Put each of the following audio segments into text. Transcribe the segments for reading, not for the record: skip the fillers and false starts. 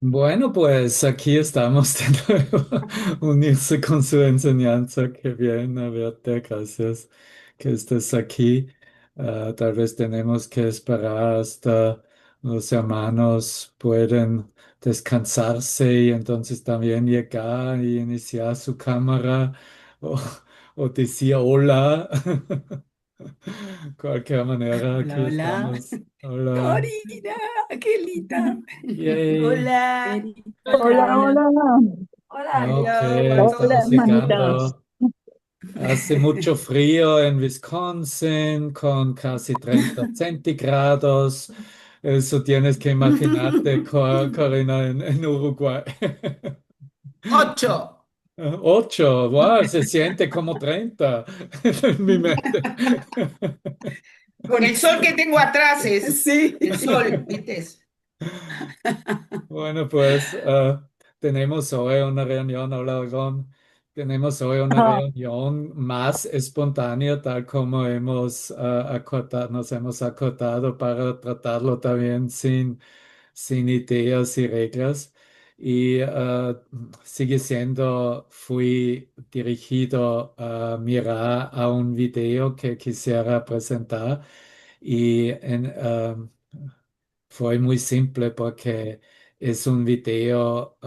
Bueno, pues aquí estamos de nuevo, unirse con su enseñanza. Qué bien, a verte, gracias que estés aquí. Tal vez tenemos que esperar hasta los hermanos pueden descansarse y entonces también llegar y iniciar su cámara o, o decir hola. Cualquier manera, Hola, aquí hola. estamos. Hola. Corina, qué linda. Yay. Hola, Hola, hola, hola. hola. Hola, Ok, hello, Hola, estamos welcome. hermanitas. llegando. Hace mucho frío en Wisconsin con casi 30 centígrados. Eso tienes que imaginarte, Corina, en Uruguay. 8. 8, wow, se siente como 30 en mi mente. Con el sol que tengo atrás es sí, el sol, ¿viste? Bueno, pues tenemos hoy una reunión, hola Ron. Tenemos hoy una Ah, reunión más espontánea, tal como nos hemos acordado para tratarlo también sin ideas y reglas. Y fui dirigido a mirar a un video que quisiera presentar y fue muy simple porque es un video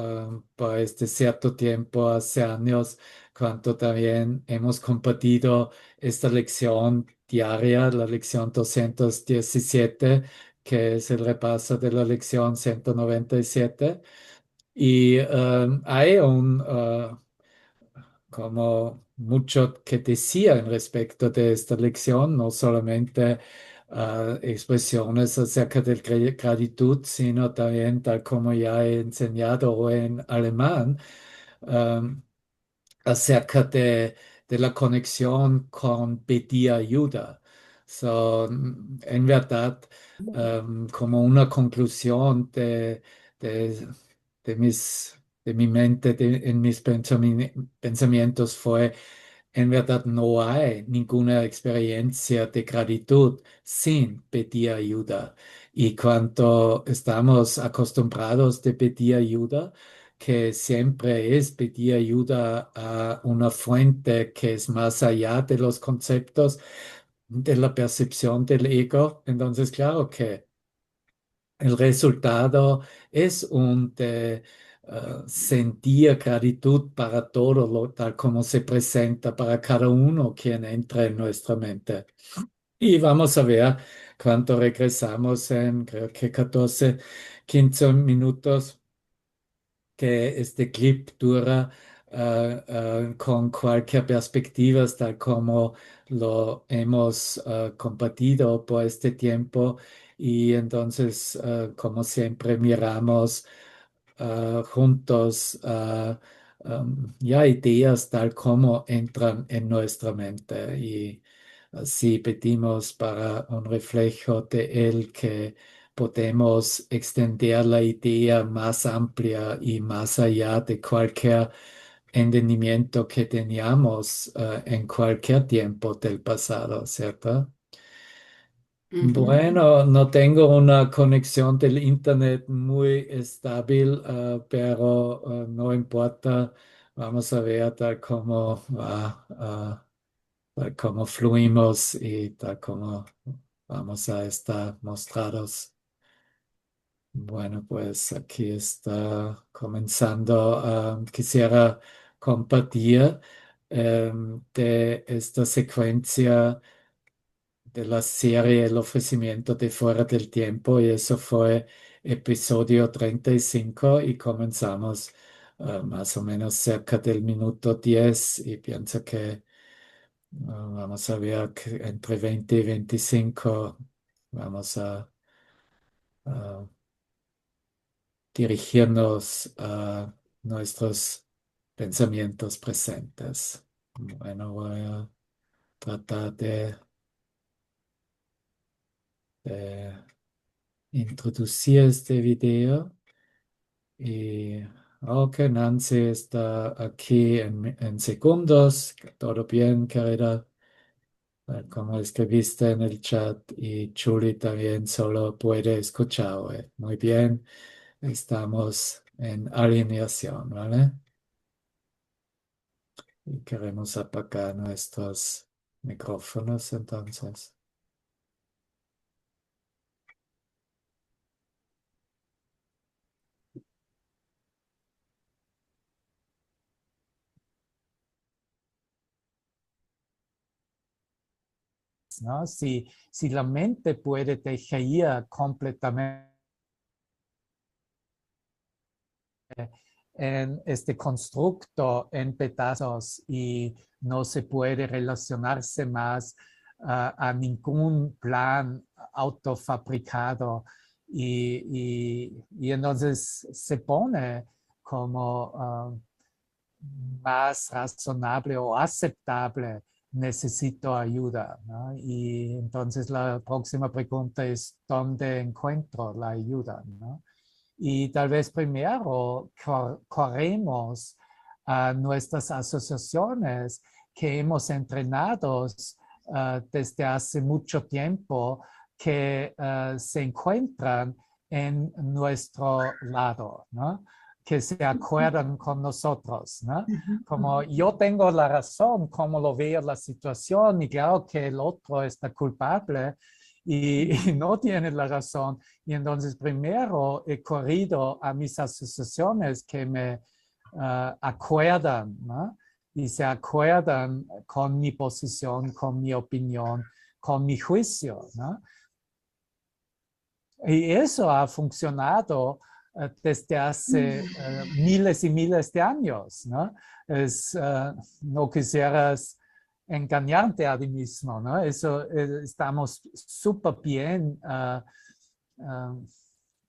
por este cierto tiempo, hace años, cuando también hemos compartido esta lección diaria, la lección 217, que es el repaso de la lección 197. Y hay como mucho que decía en respecto de esta lección, no solamente expresiones acerca de gratitud, sino también, tal como ya he enseñado en alemán, um, acerca de la conexión con pedir ayuda. So, en verdad, como una conclusión de, de mi mente, en mis pensamientos fue, en verdad no hay ninguna experiencia de gratitud sin pedir ayuda. Y cuando estamos acostumbrados de pedir ayuda, que siempre es pedir ayuda a una fuente que es más allá de los conceptos, de la percepción del ego. Entonces, claro que el resultado es sentir gratitud para todo lo tal como se presenta para cada uno quien entra en nuestra mente. Y vamos a ver cuánto regresamos en, creo que 14, 15 minutos que este clip dura con cualquier perspectiva, tal como lo hemos compartido por este tiempo. Y entonces, como siempre, miramos juntos ya ideas tal como entran en nuestra mente. Y así pedimos para un reflejo de él que podemos extender la idea más amplia y más allá de cualquier entendimiento que teníamos en cualquier tiempo del pasado, ¿cierto? Ujú. Bueno, no tengo una conexión del internet muy estable, pero no importa. Vamos a ver tal cómo va, tal cómo fluimos y tal como vamos a estar mostrados. Bueno, pues aquí está comenzando. Quisiera compartir de esta secuencia de la serie El ofrecimiento de Fuera del Tiempo y eso fue episodio 35 y comenzamos más o menos cerca del minuto 10 y pienso que vamos a ver que entre 20 y 25 vamos a dirigirnos a nuestros pensamientos presentes. Bueno, voy a tratar de introducir este video y ok, Nancy está aquí en segundos. Todo bien, querida. Como escribiste en el chat y Julie también solo puede escuchar. Muy bien, estamos. en alineación, ¿vale? Y queremos apagar nuestros micrófonos entonces. ¿No? Si la mente puede tejer completamente en este constructo en pedazos y no se puede relacionarse más a ningún plan autofabricado y entonces se pone como más razonable o aceptable, necesito ayuda, ¿no? Y entonces la próxima pregunta es, ¿dónde encuentro la ayuda, ¿no? Y tal vez primero corremos a nuestras asociaciones que hemos entrenado desde hace mucho tiempo, que se encuentran en nuestro lado, ¿no? Que se acuerdan con nosotros, ¿no? Como yo tengo la razón, como lo veo la situación, y claro que el otro está culpable y no tiene la razón. Y entonces primero he corrido a mis asociaciones que me acuerdan, ¿no? Y se acuerdan con mi posición, con mi opinión, con mi juicio, ¿no? Y eso ha funcionado desde hace miles y miles de años, ¿no? No quisieras engañarte a ti mismo, ¿no? Eso estamos súper bien,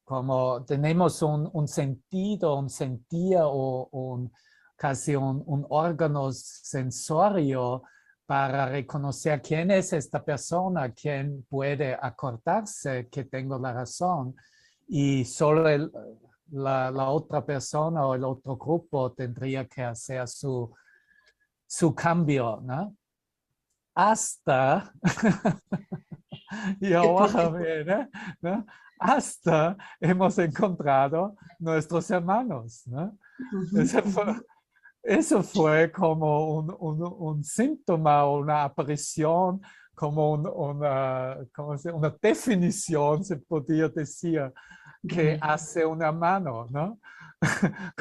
como tenemos un sentido, un sentir o casi un órgano sensorio para reconocer quién es esta persona, quién puede acordarse que tengo la razón y solo la otra persona o el otro grupo tendría que hacer su cambio, ¿no? Hasta, y ahora viene, ¿no? Hasta hemos encontrado nuestros hermanos, ¿no? Ese fue, Eso fue como un síntoma, una aparición, como una definición, se podría decir, que hace una mano, ¿no?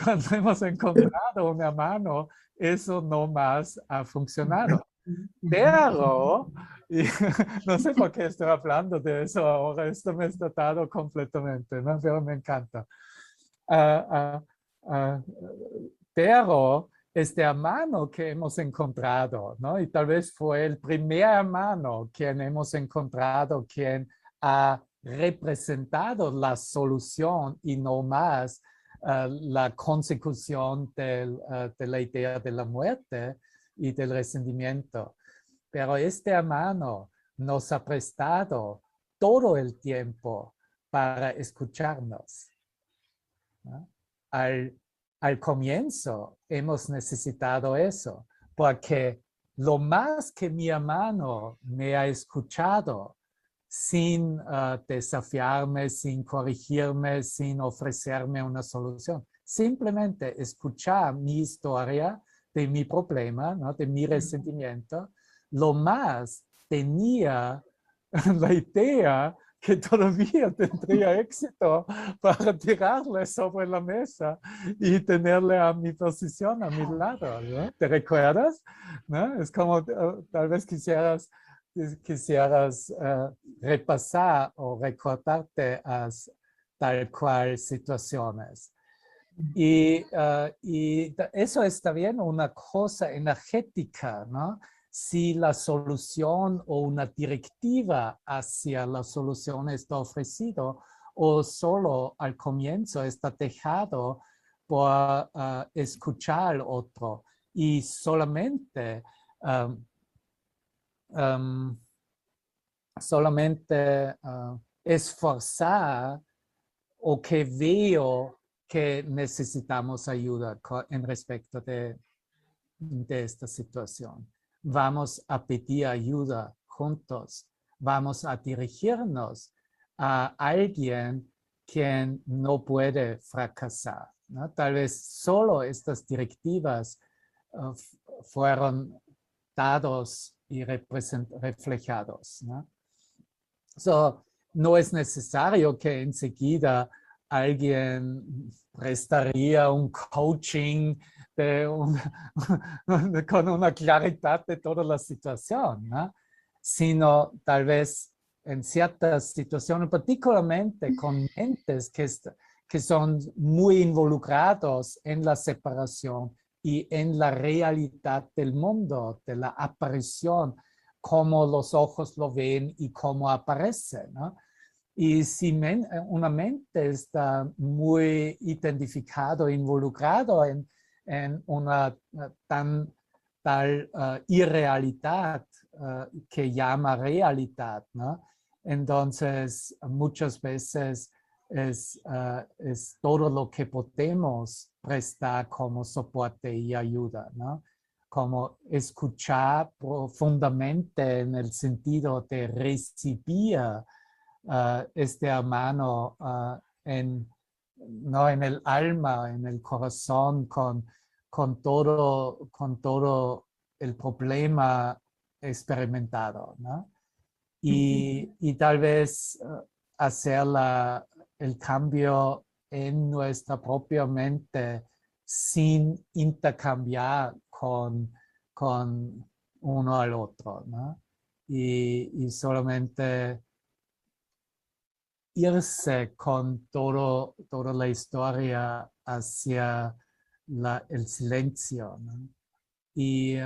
Cuando hemos encontrado una mano, eso no más ha funcionado. Pero, y no sé por qué estoy hablando de eso ahora, esto me está dado completamente, ¿no? Pero me encanta. Uh, pero este hermano que hemos encontrado, ¿no? Y tal vez fue el primer hermano quien hemos encontrado, quien ha representado la solución y no más la consecución de la idea de la muerte y del resentimiento. Pero este hermano nos ha prestado todo el tiempo para escucharnos, ¿no? Al, al comienzo hemos necesitado eso, porque lo más que mi hermano me ha escuchado sin desafiarme, sin corregirme, sin ofrecerme una solución, simplemente escuchar mi historia de mi problema, ¿no? De mi resentimiento, lo más tenía la idea que todavía tendría éxito para tirarle sobre la mesa y tenerle a mi posición, a mi lado, ¿no? ¿Te recuerdas? ¿No? Es como tal vez quisieras repasar o recordarte a tal cual situaciones. Y eso es también una cosa energética, ¿no? Si la solución o una directiva hacia la solución está ofrecido o solo al comienzo está dejado por escuchar al otro y solamente, um, um, solamente esforzar o que veo que necesitamos ayuda en respecto de esta situación. Vamos a pedir ayuda juntos. Vamos a dirigirnos a alguien quien no puede fracasar, ¿no? Tal vez solo estas directivas fueron dados y reflejados, ¿no? So, no es necesario que enseguida alguien prestaría un coaching con una claridad de toda la situación, ¿no? Sino tal vez en ciertas situaciones, particularmente con mentes que son muy involucrados en la separación y en la realidad del mundo, de la aparición, cómo los ojos lo ven y cómo aparece, ¿no? Y si una mente está muy identificado, involucrado en una tal irrealidad que llama realidad, ¿no? Entonces, muchas veces es todo lo que podemos prestar como soporte y ayuda, ¿no? Como escuchar profundamente en el sentido de recibir este hermano ¿no? En el alma, en el corazón, con todo el problema experimentado, ¿no? Y tal vez hacer el cambio en nuestra propia mente sin intercambiar con uno al otro, ¿no? Y solamente irse con toda la historia hacia el silencio, ¿no? Y,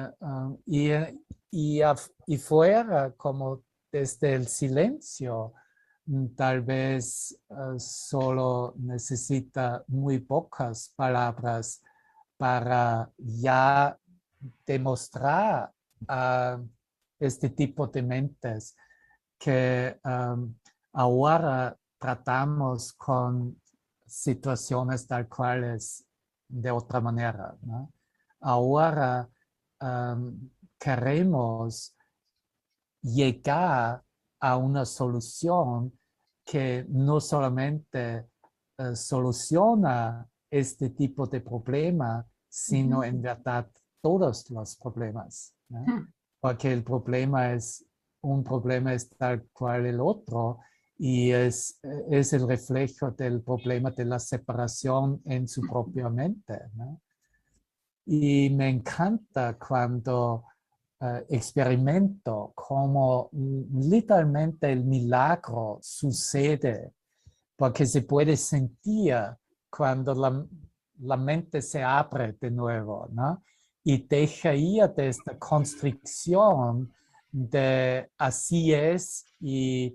y fuera, como desde el silencio, tal vez solo necesita muy pocas palabras para ya demostrar a este tipo de mentes que ahora tratamos con situaciones tal cuales de otra manera, ¿no? Ahora queremos llegar a una solución que no solamente soluciona este tipo de problema, sino en verdad todos los problemas, ¿no? Porque el problema es, un problema es tal cual el otro y es el reflejo del problema de la separación en su propia mente, ¿no? Y me encanta cuando experimento cómo literalmente el milagro sucede, porque se puede sentir cuando la mente se abre de nuevo, ¿no? Y deja ir de esta constricción de así es y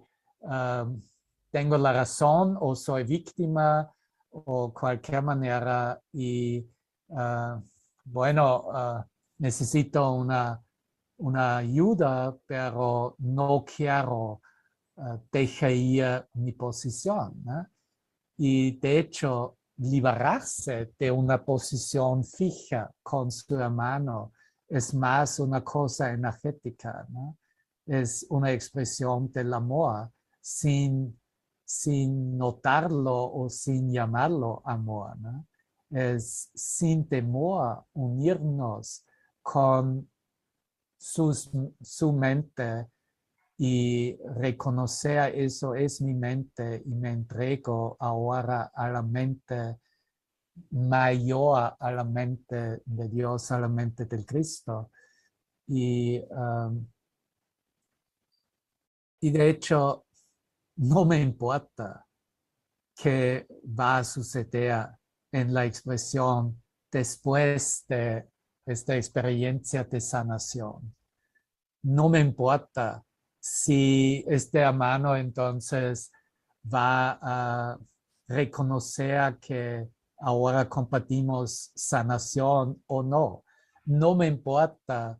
tengo la razón o soy víctima o cualquier manera y bueno, necesito una ayuda, pero no quiero dejar ir mi posición, ¿no? Y de hecho, liberarse de una posición fija con su hermano es más una cosa energética, ¿no? Es una expresión del amor sin notarlo o sin llamarlo amor, ¿no? Es sin temor unirnos con su mente y reconocer eso es mi mente y me entrego ahora a la mente mayor, a la mente de Dios, a la mente del Cristo. Y, y de hecho, no me importa qué va a suceder en la expresión después de esta experiencia de sanación. No me importa si este hermano entonces va a reconocer que ahora compartimos sanación o no. No me importa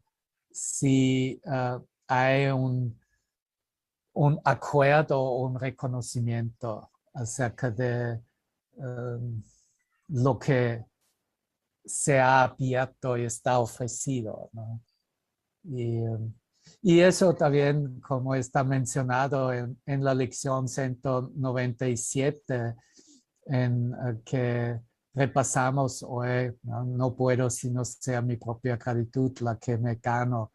si hay un acuerdo o un reconocimiento acerca de lo que se ha abierto y está ofrecido, ¿no? Y, y eso también, como está mencionado en la lección 197, en que repasamos hoy, ¿no? No puedo si no sea mi propia gratitud la que me gano.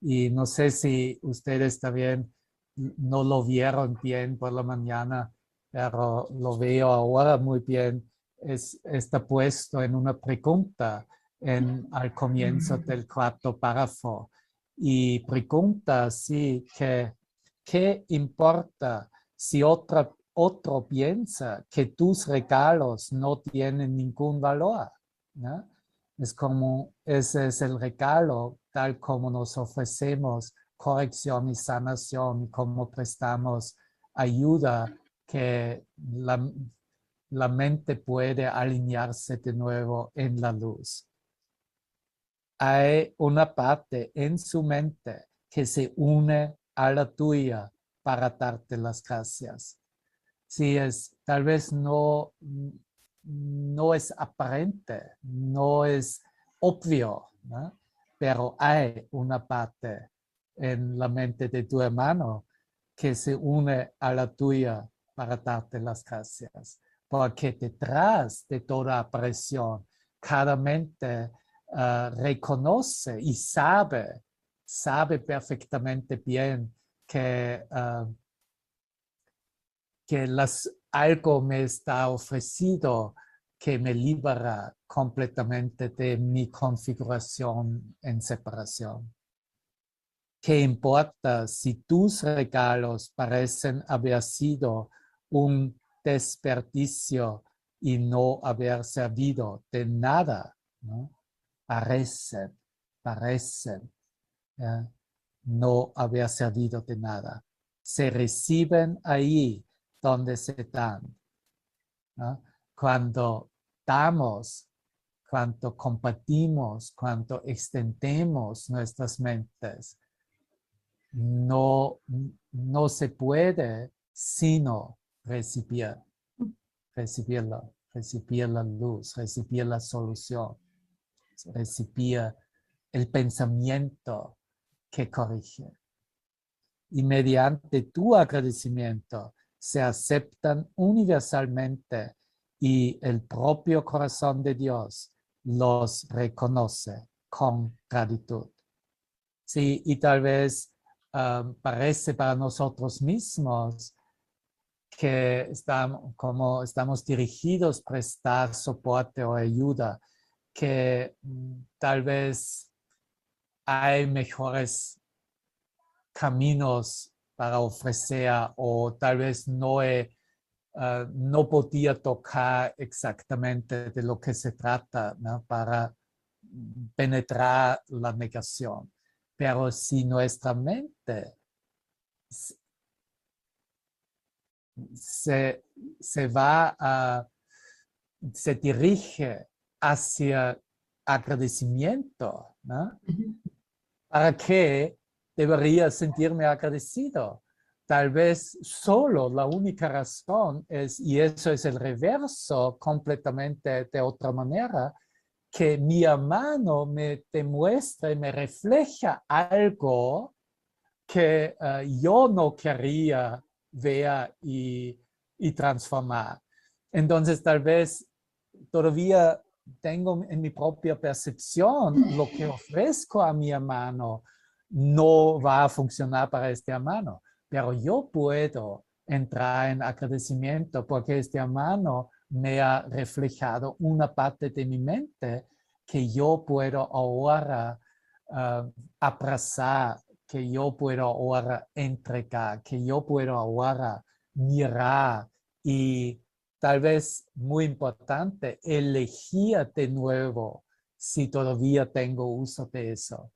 Y no sé si ustedes también no lo vieron bien por la mañana, pero lo veo ahora muy bien. Está puesto en una pregunta al comienzo del cuarto párrafo. Y pregunta, sí, que ¿qué importa si otro piensa que tus regalos no tienen ningún valor? ¿No? Es como ese es el regalo, tal como nos ofrecemos corrección y sanación, y como prestamos ayuda que la mente puede alinearse de nuevo en la luz. Hay una parte en su mente que se une a la tuya para darte las gracias. Sí, tal vez no es aparente, no es obvio, ¿no? Pero hay una parte en la mente de tu hermano que se une a la tuya para darte las gracias. Porque detrás de toda presión, cada mente reconoce y sabe perfectamente bien que algo me está ofrecido que me libera completamente de mi configuración en separación. ¿Qué importa si tus regalos parecen haber sido un desperdicio y no haber servido de nada? ¿No? Parecen no haber servido de nada. Se reciben ahí donde se dan, ¿no? Cuando damos, cuando compartimos, cuando extendemos nuestras mentes, no se puede sino recibir la luz, recibir la solución, recibir el pensamiento que corrige. Y mediante tu agradecimiento se aceptan universalmente y el propio corazón de Dios los reconoce con gratitud. Sí, y tal vez parece para nosotros mismos que estamos dirigidos a prestar soporte o ayuda, que tal vez hay mejores caminos para ofrecer o tal vez no podía tocar exactamente de lo que se trata, ¿no? Para penetrar la negación. Pero si nuestra mente se dirige hacia agradecimiento, ¿no? ¿Para qué debería sentirme agradecido? Tal vez solo la única razón es, y eso es el reverso completamente de otra manera, que mi hermano me demuestra y me refleja algo que yo no quería ver y transformar. Entonces, tal vez todavía tengo en mi propia percepción lo que ofrezco a mi hermano no va a funcionar para este hermano, pero yo puedo entrar en agradecimiento porque este hermano me ha reflejado una parte de mi mente que yo puedo ahora abrazar, que yo puedo ahora entregar, que yo puedo ahora mirar y tal vez muy importante, elegir de nuevo si todavía tengo uso de eso,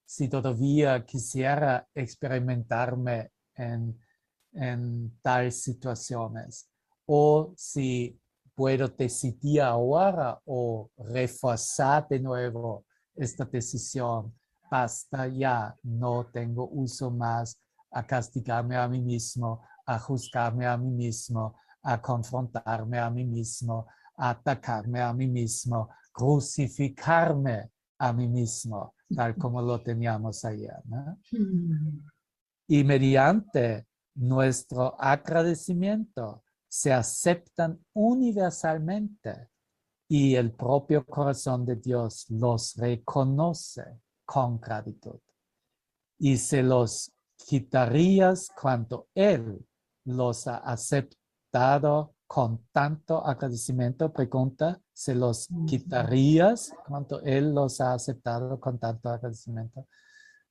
si todavía quisiera experimentarme en tales situaciones, o si puedo decidir ahora o reforzar de nuevo esta decisión. Basta ya, no tengo uso más a castigarme a mí mismo, a juzgarme a mí mismo, a confrontarme a mí mismo, a atacarme a mí mismo, crucificarme a mí mismo, tal como lo teníamos ayer, ¿no? Y mediante nuestro agradecimiento se aceptan universalmente y el propio corazón de Dios los reconoce con gratitud. Y se los quitarías cuando Él los ha aceptado con tanto agradecimiento. Pregunta, ¿se los quitarías cuando Él los ha aceptado con tanto agradecimiento?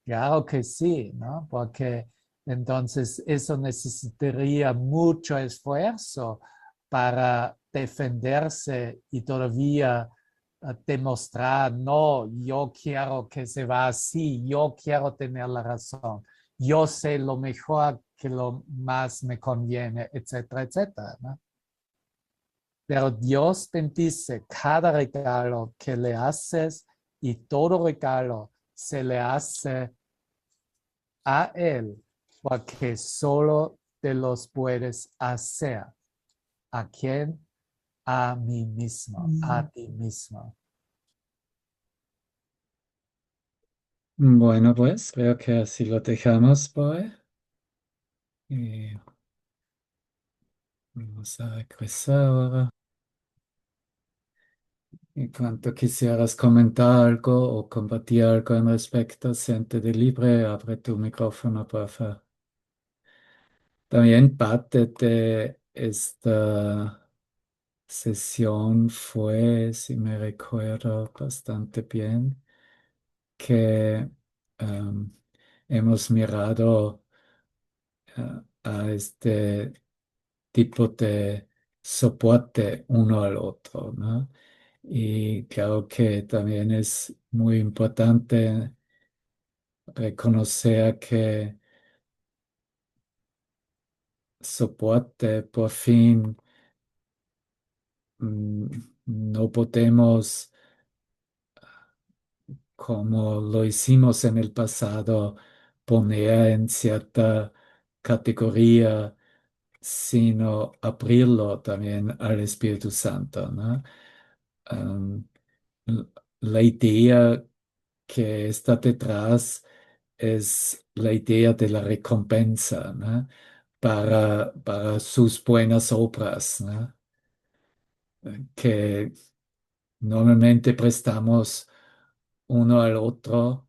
Claro que sí, ¿no? Porque entonces eso necesitaría mucho esfuerzo para defenderse y todavía demostrar, no, yo quiero que se va así, yo quiero tener la razón, yo sé lo mejor que lo más me conviene, etcétera, etcétera, ¿no? Pero Dios bendice cada regalo que le haces y todo regalo se le hace a Él, porque solo te los puedes hacer. ¿A quién? A mí mismo, a ti mismo. Bueno, pues creo que así lo dejamos por hoy. Y vamos a regresar ahora. En cuanto quisieras comentar algo o compartir algo en respecto, siéntete libre, abre tu micrófono, por favor. También parte de esta sesión fue, si me recuerdo bastante bien, que em, hemos mirado a este tipo de soporte uno al otro, ¿no? Y creo que también es muy importante reconocer que soporte por fin mm, no podemos, como lo hicimos en el pasado, poner en cierta categoría, sino abrirlo también al Espíritu Santo, ¿no? Am, l- la idea que está detrás es la idea de la recompensa, ¿no? Para sus buenas obras, ¿no? Que normalmente prestamos uno al otro,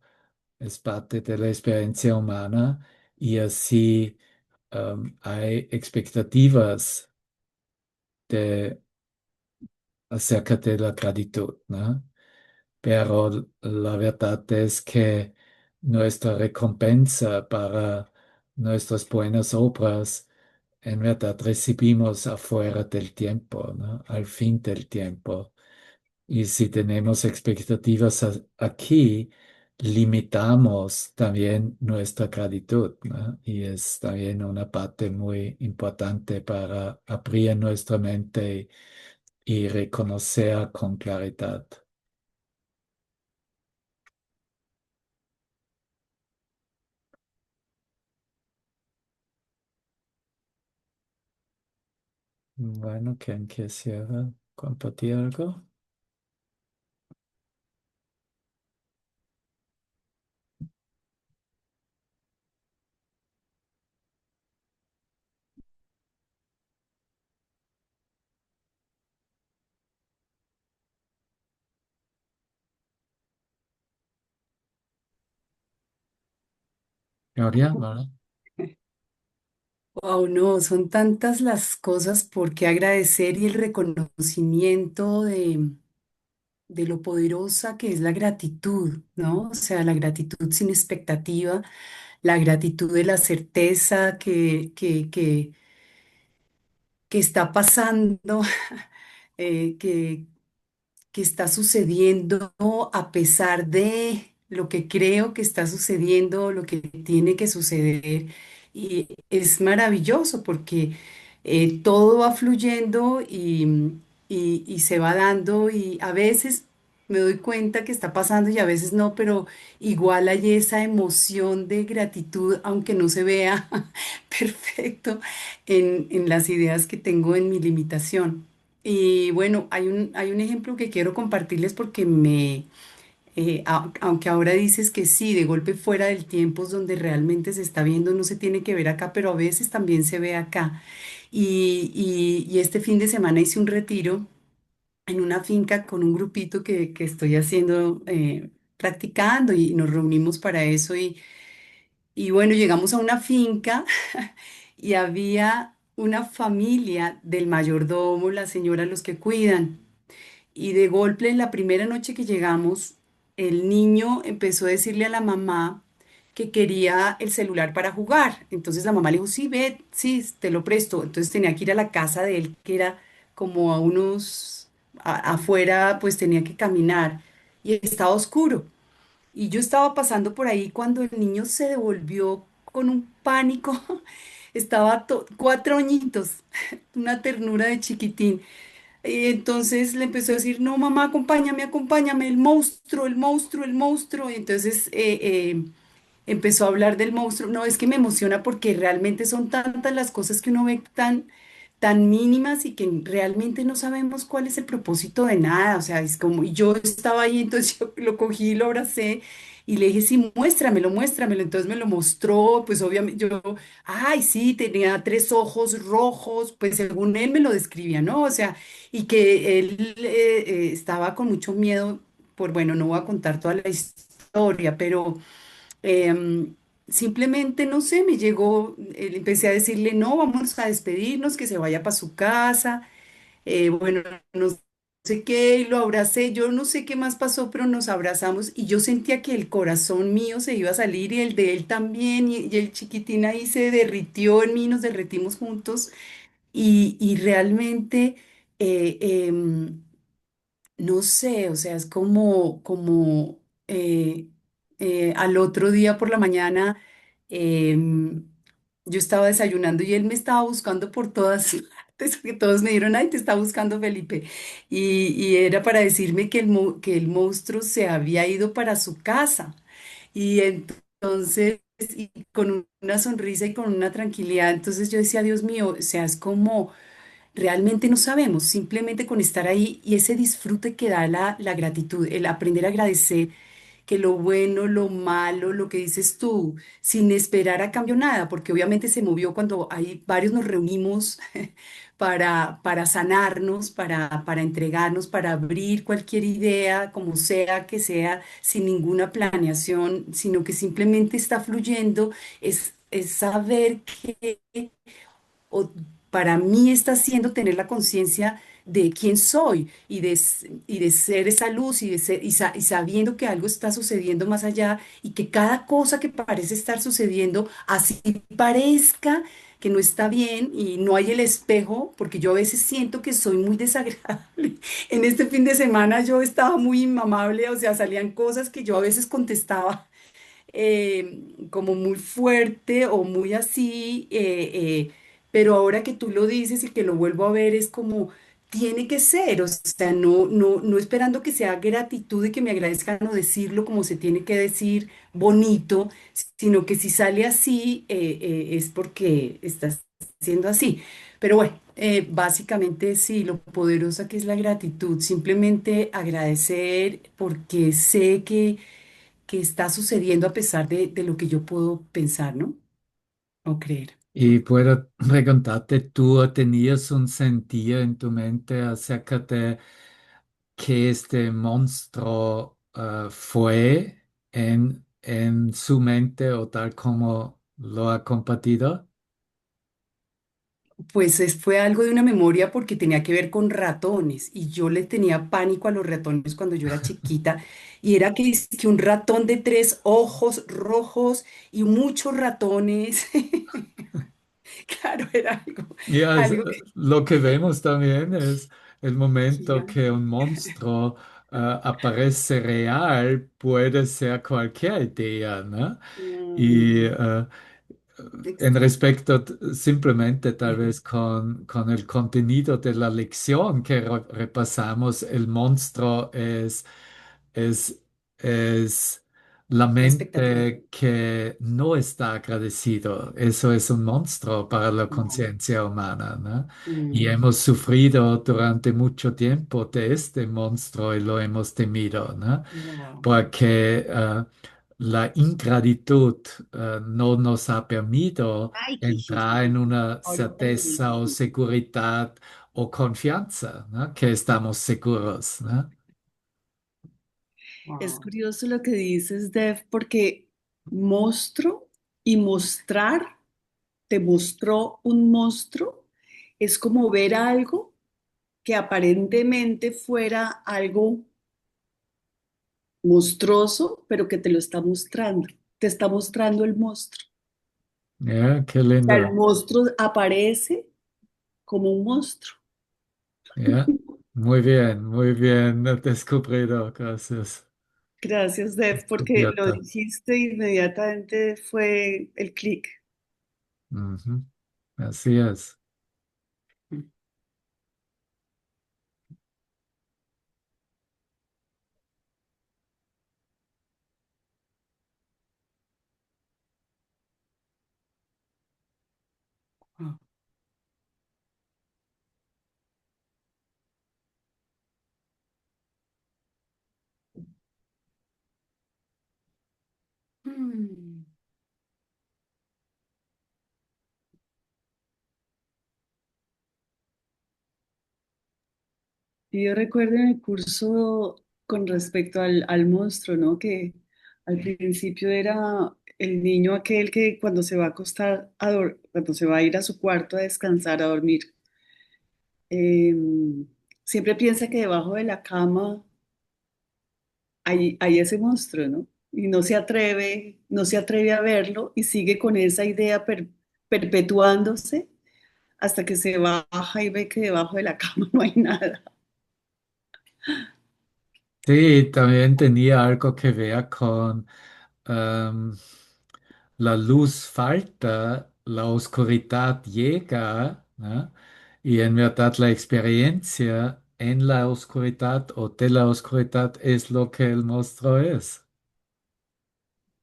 es parte de la experiencia humana y así hay expectativas de, acerca de la gratitud, ¿no? Pero la verdad es que nuestra recompensa para nuestras buenas obras, en verdad recibimos afuera del tiempo, ¿no? Al fin del tiempo. Y si tenemos expectativas aquí, limitamos también nuestra gratitud, ¿no? Y es también una parte muy importante para abrir nuestra mente y reconocer con claridad. Bueno, ¿quién quisiera compartir algo? Gloria, ¿vale? Wow, no, son tantas las cosas por qué agradecer y el reconocimiento de lo poderosa que es la gratitud, ¿no? O sea, la gratitud sin expectativa, la gratitud de la certeza que está pasando, que está sucediendo a pesar de lo que creo que está sucediendo, lo que tiene que suceder. Y es maravilloso porque todo va fluyendo y se va dando y a veces me doy cuenta que está pasando y a veces no, pero igual hay esa emoción de gratitud, aunque no se vea perfecto en las ideas que tengo en mi limitación. Y bueno, hay un ejemplo que quiero compartirles porque aunque ahora dices que sí, de golpe fuera del tiempo es donde realmente se está viendo, no se tiene que ver acá, pero a veces también se ve acá. Y este fin de semana hice un retiro en una finca con un grupito que estoy haciendo, practicando y nos reunimos para eso y bueno, llegamos a una finca y había una familia del mayordomo, la señora, los que cuidan. Y de golpe, en la primera noche que llegamos, el niño empezó a decirle a la mamá que quería el celular para jugar. Entonces la mamá le dijo, sí, ve, sí, te lo presto. Entonces tenía que ir a la casa de él, que era como a unos, afuera, pues tenía que caminar y estaba oscuro. Y yo estaba pasando por ahí cuando el niño se devolvió con un pánico. Estaba 4 añitos, una ternura de chiquitín. Y entonces le empezó a decir, no, mamá, acompáñame, acompáñame, el monstruo, el monstruo, el monstruo. Y entonces empezó a hablar del monstruo. No, es que me emociona porque realmente son tantas las cosas que uno ve tan mínimas y que realmente no sabemos cuál es el propósito de nada. O sea, es como, y yo estaba ahí, entonces yo lo cogí, lo abracé y le dije, sí, muéstramelo, muéstramelo. Entonces me lo mostró, pues obviamente yo, ay, sí, tenía 3 ojos rojos, pues según él me lo describía, ¿no? O sea, y que él estaba con mucho miedo, por, bueno, no voy a contar toda la historia, pero simplemente, no sé, me llegó, empecé a decirle, no, vamos a despedirnos, que se vaya para su casa, bueno, no sé qué, y lo abracé, yo no sé qué más pasó, pero nos abrazamos y yo sentía que el corazón mío se iba a salir y el de él también, y el chiquitín ahí se derritió en mí, nos derretimos juntos y realmente... eh, em, no sé, o sea, es como al otro día por la mañana em, yo estaba desayunando y él me estaba buscando por todas partes, que todos me dijeron, ay, te está buscando Felipe. Y era para decirme que que el monstruo se había ido para su casa. Y entonces, y con una sonrisa y con una tranquilidad, entonces yo decía, Dios mío, o sea, es como... Realmente no sabemos, simplemente con estar ahí y ese disfrute que da la gratitud, el aprender a agradecer que lo bueno, lo malo, lo que dices tú, sin esperar a cambio nada, porque obviamente se movió cuando hay varios nos reunimos para sanarnos, para entregarnos, para abrir cualquier idea, como sea que sea, sin ninguna planeación, sino que simplemente está fluyendo, es saber que o para mí está haciendo tener la conciencia de quién soy y de ser esa luz y, de ser, y sabiendo que algo está sucediendo más allá y que cada cosa que parece estar sucediendo, así parezca que no está bien y no hay el espejo, porque yo a veces siento que soy muy desagradable. En este fin de semana yo estaba muy inmamable, o sea, salían cosas que yo a veces contestaba como muy fuerte o muy así, pero ahora que tú lo dices y que lo vuelvo a ver es como tiene que ser, o sea, no esperando que sea gratitud y que me agradezcan o decirlo como se tiene que decir bonito, sino que si sale así es porque estás siendo así. Pero bueno. Básicamente sí, lo poderosa que es la gratitud, simplemente agradecer porque sé que está sucediendo a pesar de lo que yo puedo pensar, ¿no? O creer. Y puedo preguntarte, ¿tú tenías un sentir en tu mente acerca de qué este monstruo fue en su mente o tal como lo ha compartido? Pues fue algo de una memoria porque tenía que ver con ratones y yo le tenía pánico a los ratones cuando yo era chiquita y era que un ratón de 3 ojos rojos y muchos ratones, claro, era algo, Ya, algo lo que vemos también es el momento gigante. que un monstruo aparece real, puede ser cualquier día, ¿no? Y Mm, en exacto. respecto simplemente tal vez con el contenido de la lección que repasamos, el monstruo es, es la La expectativa. mente que no está agradecido. Eso es un monstruo para la Wow. conciencia humana, ¿no? Y Mm, hemos sufrido durante mucho tiempo de este monstruo y lo hemos temido, ¿no? wow. Porque la ingratitud no nos ha permitido Ay, qué entrar en una ahorita lo certeza o digo. seguridad o confianza, ¿no? Que estamos seguros, ¿no? Es curioso lo que dices, Dev, porque monstruo y mostrar, te mostró un monstruo, es como ver algo que aparentemente fuera algo monstruoso, pero que te lo está mostrando. Te está mostrando el monstruo. Ya, qué O sea, el lindo. monstruo aparece como un monstruo. Ya, muy bien descubrido, gracias. Gracias, Dev, porque lo Cierto. dijiste inmediatamente fue el clic. Ujú. Así es. Mm. Y yo recuerdo en el curso con respecto al monstruo, ¿no? Que al principio era el niño aquel que cuando se va a acostar, cuando se va a ir a su cuarto a descansar, a dormir, eh, siempre piensa que debajo de la cama hay ese monstruo, ¿no? Y no se atreve a verlo y sigue con esa idea perpetuándose hasta que se baja y ve que debajo de la cama no hay nada. Sí, también tenía algo que ver con em, la luz falta, la oscuridad llega, ¿no? Y en verdad la experiencia en la oscuridad o de la oscuridad es lo que el monstruo es.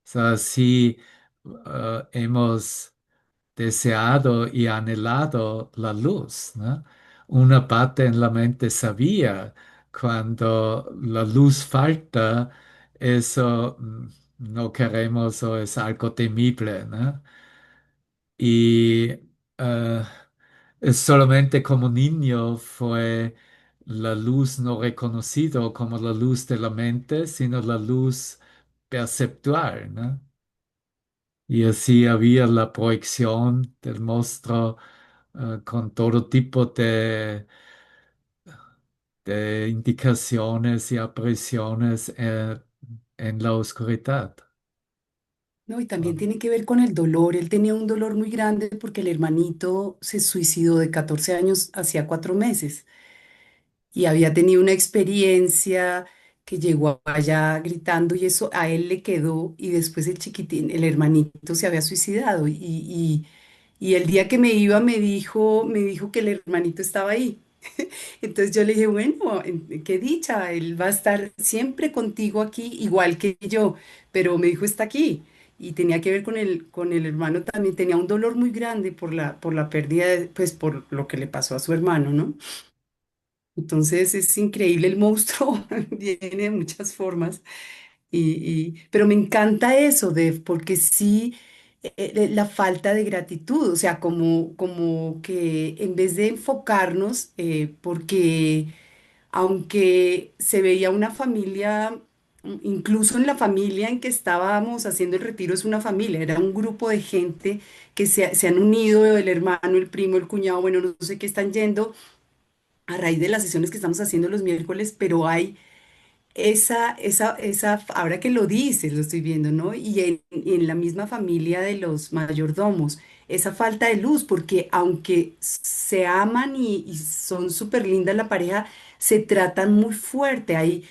O sea, si hemos deseado y anhelado la luz, ¿no? Una parte en la mente sabía cuando la luz falta, eso no queremos o es algo temible, ¿no? Y eh, es solamente como niño fue la luz no reconocido como la luz de la mente, sino la luz perceptual, ¿no? Y así había la proyección del monstruo con todo tipo de indicaciones y apariciones en la oscuridad. No, y Ah, también tiene que ver con el dolor. Él tenía un dolor muy grande porque el hermanito se suicidó de 14 años hacía 4 meses y había tenido una experiencia que llegó allá gritando y eso a él le quedó y después el chiquitín, el hermanito se había suicidado y el día que me iba me dijo que el hermanito estaba ahí. Entonces yo le dije, bueno, qué dicha, él va a estar siempre contigo aquí, igual que yo, pero me dijo, está aquí. Y tenía que ver con el hermano también, tenía un dolor muy grande por la pérdida, pues por lo que le pasó a su hermano, ¿no? Entonces es increíble el monstruo, viene de muchas formas. Pero me encanta eso, porque sí, la falta de gratitud, o sea, como que en vez de enfocarnos, porque aunque se veía una familia, incluso en la familia en que estábamos haciendo el retiro es una familia, era un grupo de gente que se han unido, el hermano, el primo, el cuñado, bueno, no sé qué están yendo a raíz de las sesiones que estamos haciendo los miércoles, pero hay ahora que lo dices, lo estoy viendo, ¿no? Y en la misma familia de los mayordomos, esa falta de luz, porque aunque se aman y son súper lindas la pareja, se tratan muy fuerte. Hay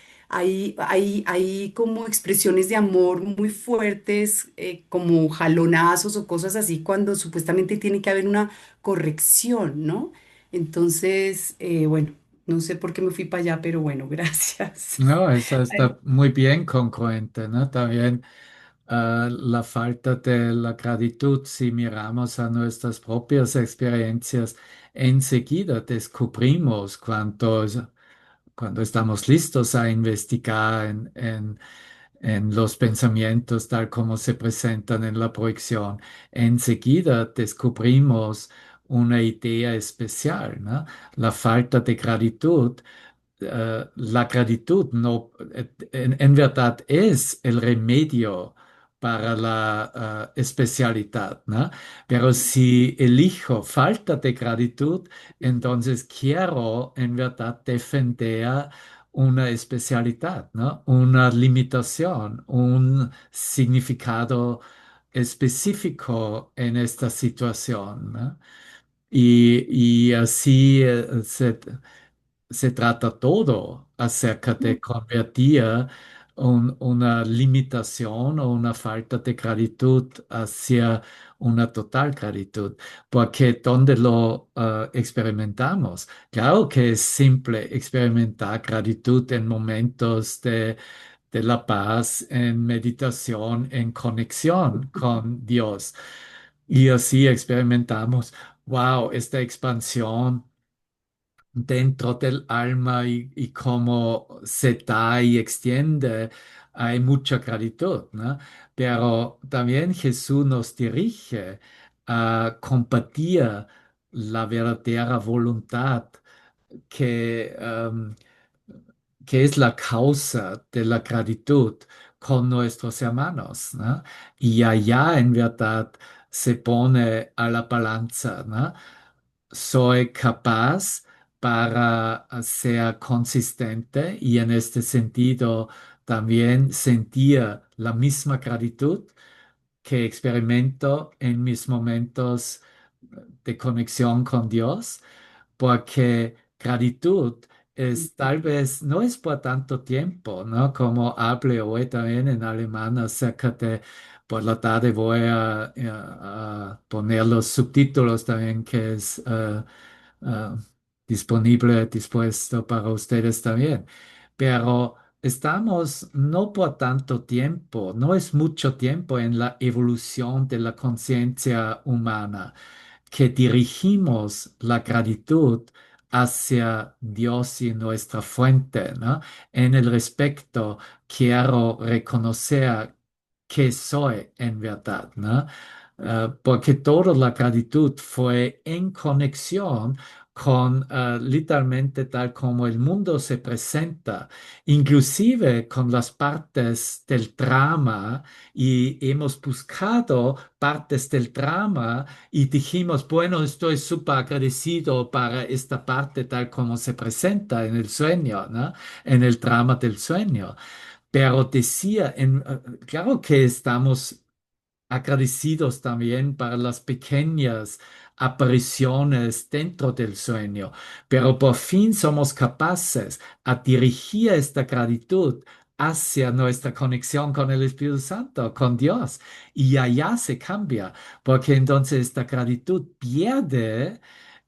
como expresiones de amor muy fuertes, como jalonazos o cosas así, cuando supuestamente tiene que haber una corrección, ¿no? Entonces, bueno, no sé por qué me fui para allá, pero bueno, gracias. no, esa está muy bien congruente, ¿no? También la falta de la gratitud, si miramos a nuestras propias experiencias, enseguida descubrimos cuando estamos listos a investigar en los pensamientos tal como se presentan en la proyección, enseguida descubrimos una idea especial, ¿no? La falta de gratitud, la gratitud no, en verdad es el remedio para la especialidad, ¿no? Pero si elijo falta de gratitud, entonces quiero en verdad defender una especialidad, ¿no? Una limitación, un significado específico en esta situación, ¿no? Y así se trata todo acerca de convertir una limitación o una falta de gratitud hacia una total gratitud, porque donde lo experimentamos, claro que es simple experimentar gratitud en momentos de la paz, en meditación, en conexión con Dios. Y así experimentamos, wow, esta expansión dentro del alma y cómo se da y extiende, hay mucha gratitud, ¿no? Pero también Jesús nos dirige a compartir la verdadera voluntad que, que es la causa de la gratitud con nuestros hermanos, ¿no? Y allá en verdad se pone a la balanza, ¿no? Soy capaz para ser consistente y en este sentido también sentir la misma gratitud que experimento en mis momentos de conexión con Dios, porque gratitud es tal vez, no es por tanto tiempo, ¿no? Como hable hoy también en alemán acerca de, por la tarde voy a poner los subtítulos también que es ah, disponible, dispuesto para ustedes también. Pero estamos no por tanto tiempo, no es mucho tiempo en la evolución de la conciencia humana que dirigimos la gratitud hacia Dios y nuestra fuente, ¿no? En el respecto, quiero reconocer que soy en verdad, ¿no? Porque toda la gratitud fue en conexión con literalmente tal como el mundo se presenta, inclusive con las partes del drama, y hemos buscado partes del drama y dijimos, bueno, estoy súper agradecido para esta parte tal como se presenta en el sueño, ¿no? En el drama del sueño. Pero decía, claro que estamos agradecidos también para las pequeñas apariciones dentro del sueño, pero por fin somos capaces a dirigir esta gratitud hacia nuestra conexión con el Espíritu Santo, con Dios, y allá se cambia, porque entonces esta gratitud pierde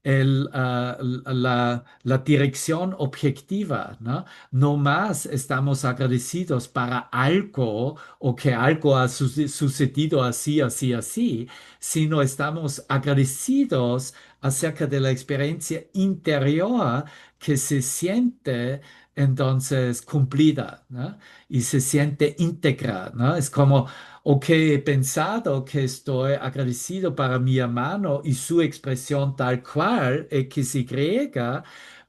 la dirección objetiva, ¿no? No más estamos agradecidos para algo o que algo ha sucedido así, así, así, sino estamos agradecidos acerca de la experiencia interior que se siente entonces cumplida, ¿no? Y se siente íntegra, ¿no? Es como, ok, he pensado que estoy agradecido para mi hermano y su expresión tal cual, XY,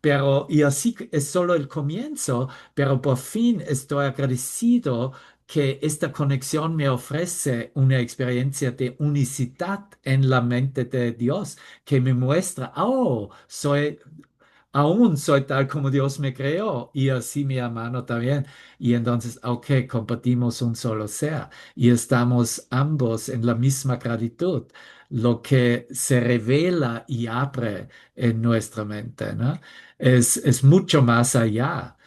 pero, y así es solo el comienzo, pero por fin estoy agradecido que esta conexión me ofrece una experiencia de unicidad en la mente de Dios, que me muestra, oh, aún soy tal como Dios me creó y así mi hermano también. Y entonces, ok, compartimos un solo ser y estamos ambos en la misma gratitud, lo que se revela y abre en nuestra mente, ¿no? Es mucho más allá.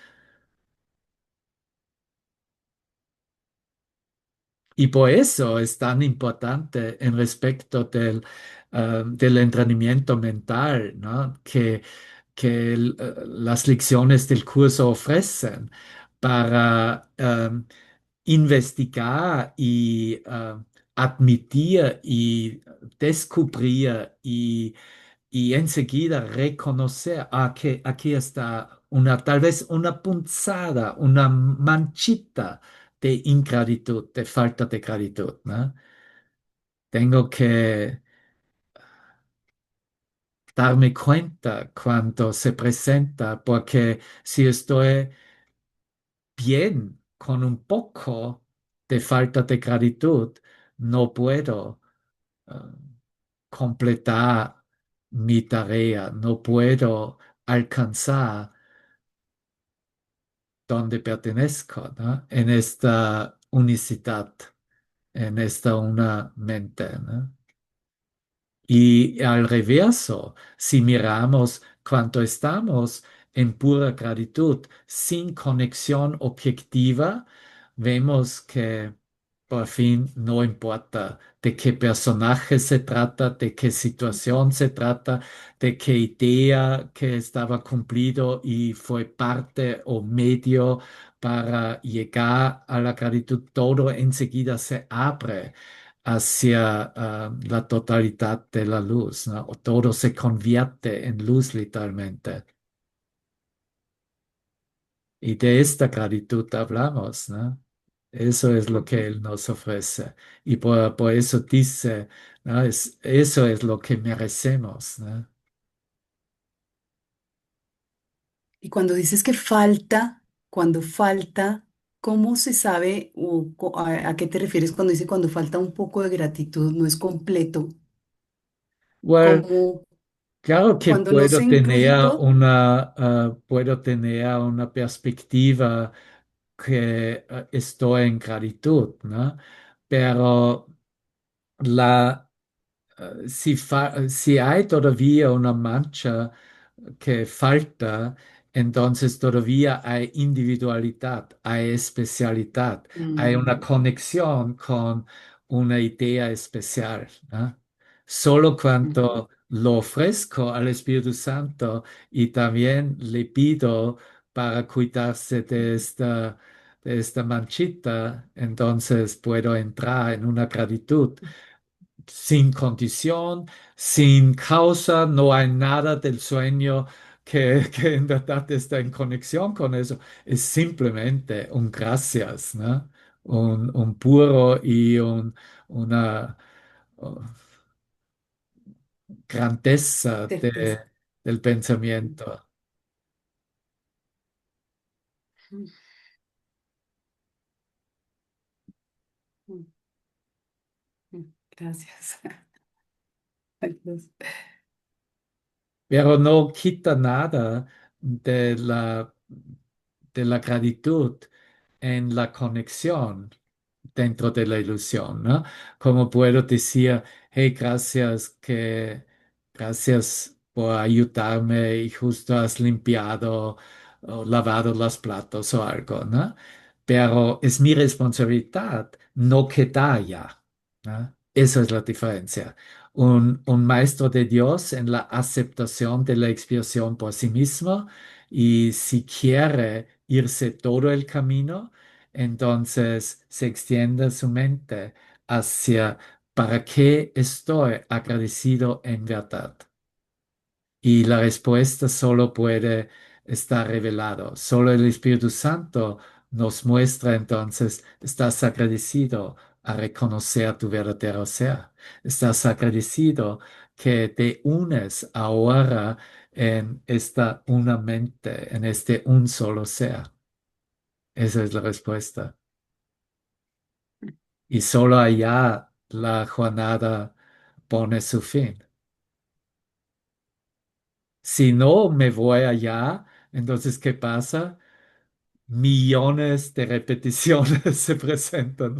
Y por eso es tan importante en respecto del entrenamiento mental, ¿no? Que las lecciones del curso ofrecen para investigar y admitir y descubrir y enseguida reconocer que aquí está tal vez una punzada, una manchita de ingratitud, de falta de gratitud, ¿no? Tengo que darme cuenta cuando se presenta, porque si estoy bien con un poco de falta de gratitud, no puedo eh, completar mi tarea, no puedo alcanzar donde pertenezco, ¿no? En esta unicidad, en esta una mente, ¿no? Y al reverso, si miramos cuánto estamos en pura gratitud, sin conexión objetiva, vemos que por fin no importa de qué personaje se trata, de qué situación se trata, de qué idea que estaba cumplido y fue parte o medio para llegar a la gratitud, todo enseguida se abre hacia la totalidad de la luz, ¿no? O todo se convierte en luz literalmente. Y de esta gratitud hablamos, ¿no? Eso es lo que Él nos ofrece. Y por eso dice, ¿no? Eso es lo que merecemos, ¿no? Y cuando dices que falta, cuando falta, ¿cómo se sabe o a qué te refieres cuando dice cuando falta un poco de gratitud, no es completo? Bueno, Como claro que cuando no se incluye todo. puedo tener una perspectiva que estoy en gratitud, ¿no? Pero la, si hay todavía una mancha que falta, entonces todavía hay individualidad, hay especialidad, hay una Mm, conexión con una idea especial, ¿no? Solo ujú. cuando lo ofrezco al Espíritu Santo y también le pido para cuidarse de esta manchita, entonces puedo entrar en una gratitud sin condición, sin causa, no hay nada del sueño que en verdad está en conexión con eso. Es simplemente un gracias, ¿no? Un puro y una oh, grandeza Certeza. del pensamiento. Mm, mm, Gracias. Ay, Dios. Pero no quita nada de la gratitud en la conexión dentro de la ilusión, ¿no? Como puedo decir, hey, gracias por ayudarme y justo has limpiado o lavado los platos o algo, ¿no? Pero es mi responsabilidad no quedar ya, ¿no? Esa es la diferencia. Un maestro de Dios en la aceptación de la expiación por sí mismo y si quiere irse todo el camino, entonces se extiende su mente hacia ¿para qué estoy agradecido en verdad? Y la respuesta solo puede estar revelado. Solo el Espíritu Santo nos muestra entonces, estás agradecido a reconocer tu verdadero ser. Estás agradecido que te unes ahora en esta una mente, en este un solo ser. Esa es la respuesta. Y solo allá la jornada pone su fin. Si no me voy allá, entonces, ¿qué pasa? Millones de repeticiones se presentan.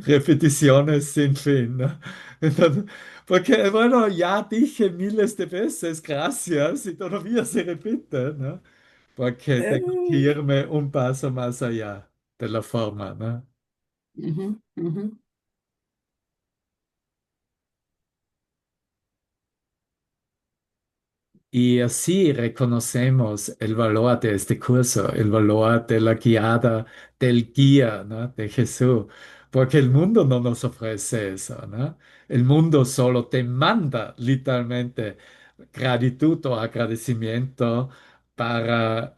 Repeticiones sin fin, ¿no? Entonces, porque, bueno, ya dije miles de veces gracias y todavía se repite, ¿no? Porque tengo que Eh, irme un paso más allá de la forma, ¿no? ujú, ujú. Y así reconocemos el valor de este curso, el valor de la guiada, del guía, ¿no? De Jesús, porque el mundo no nos ofrece eso, ¿no? El mundo solo te manda literalmente gratitud o agradecimiento para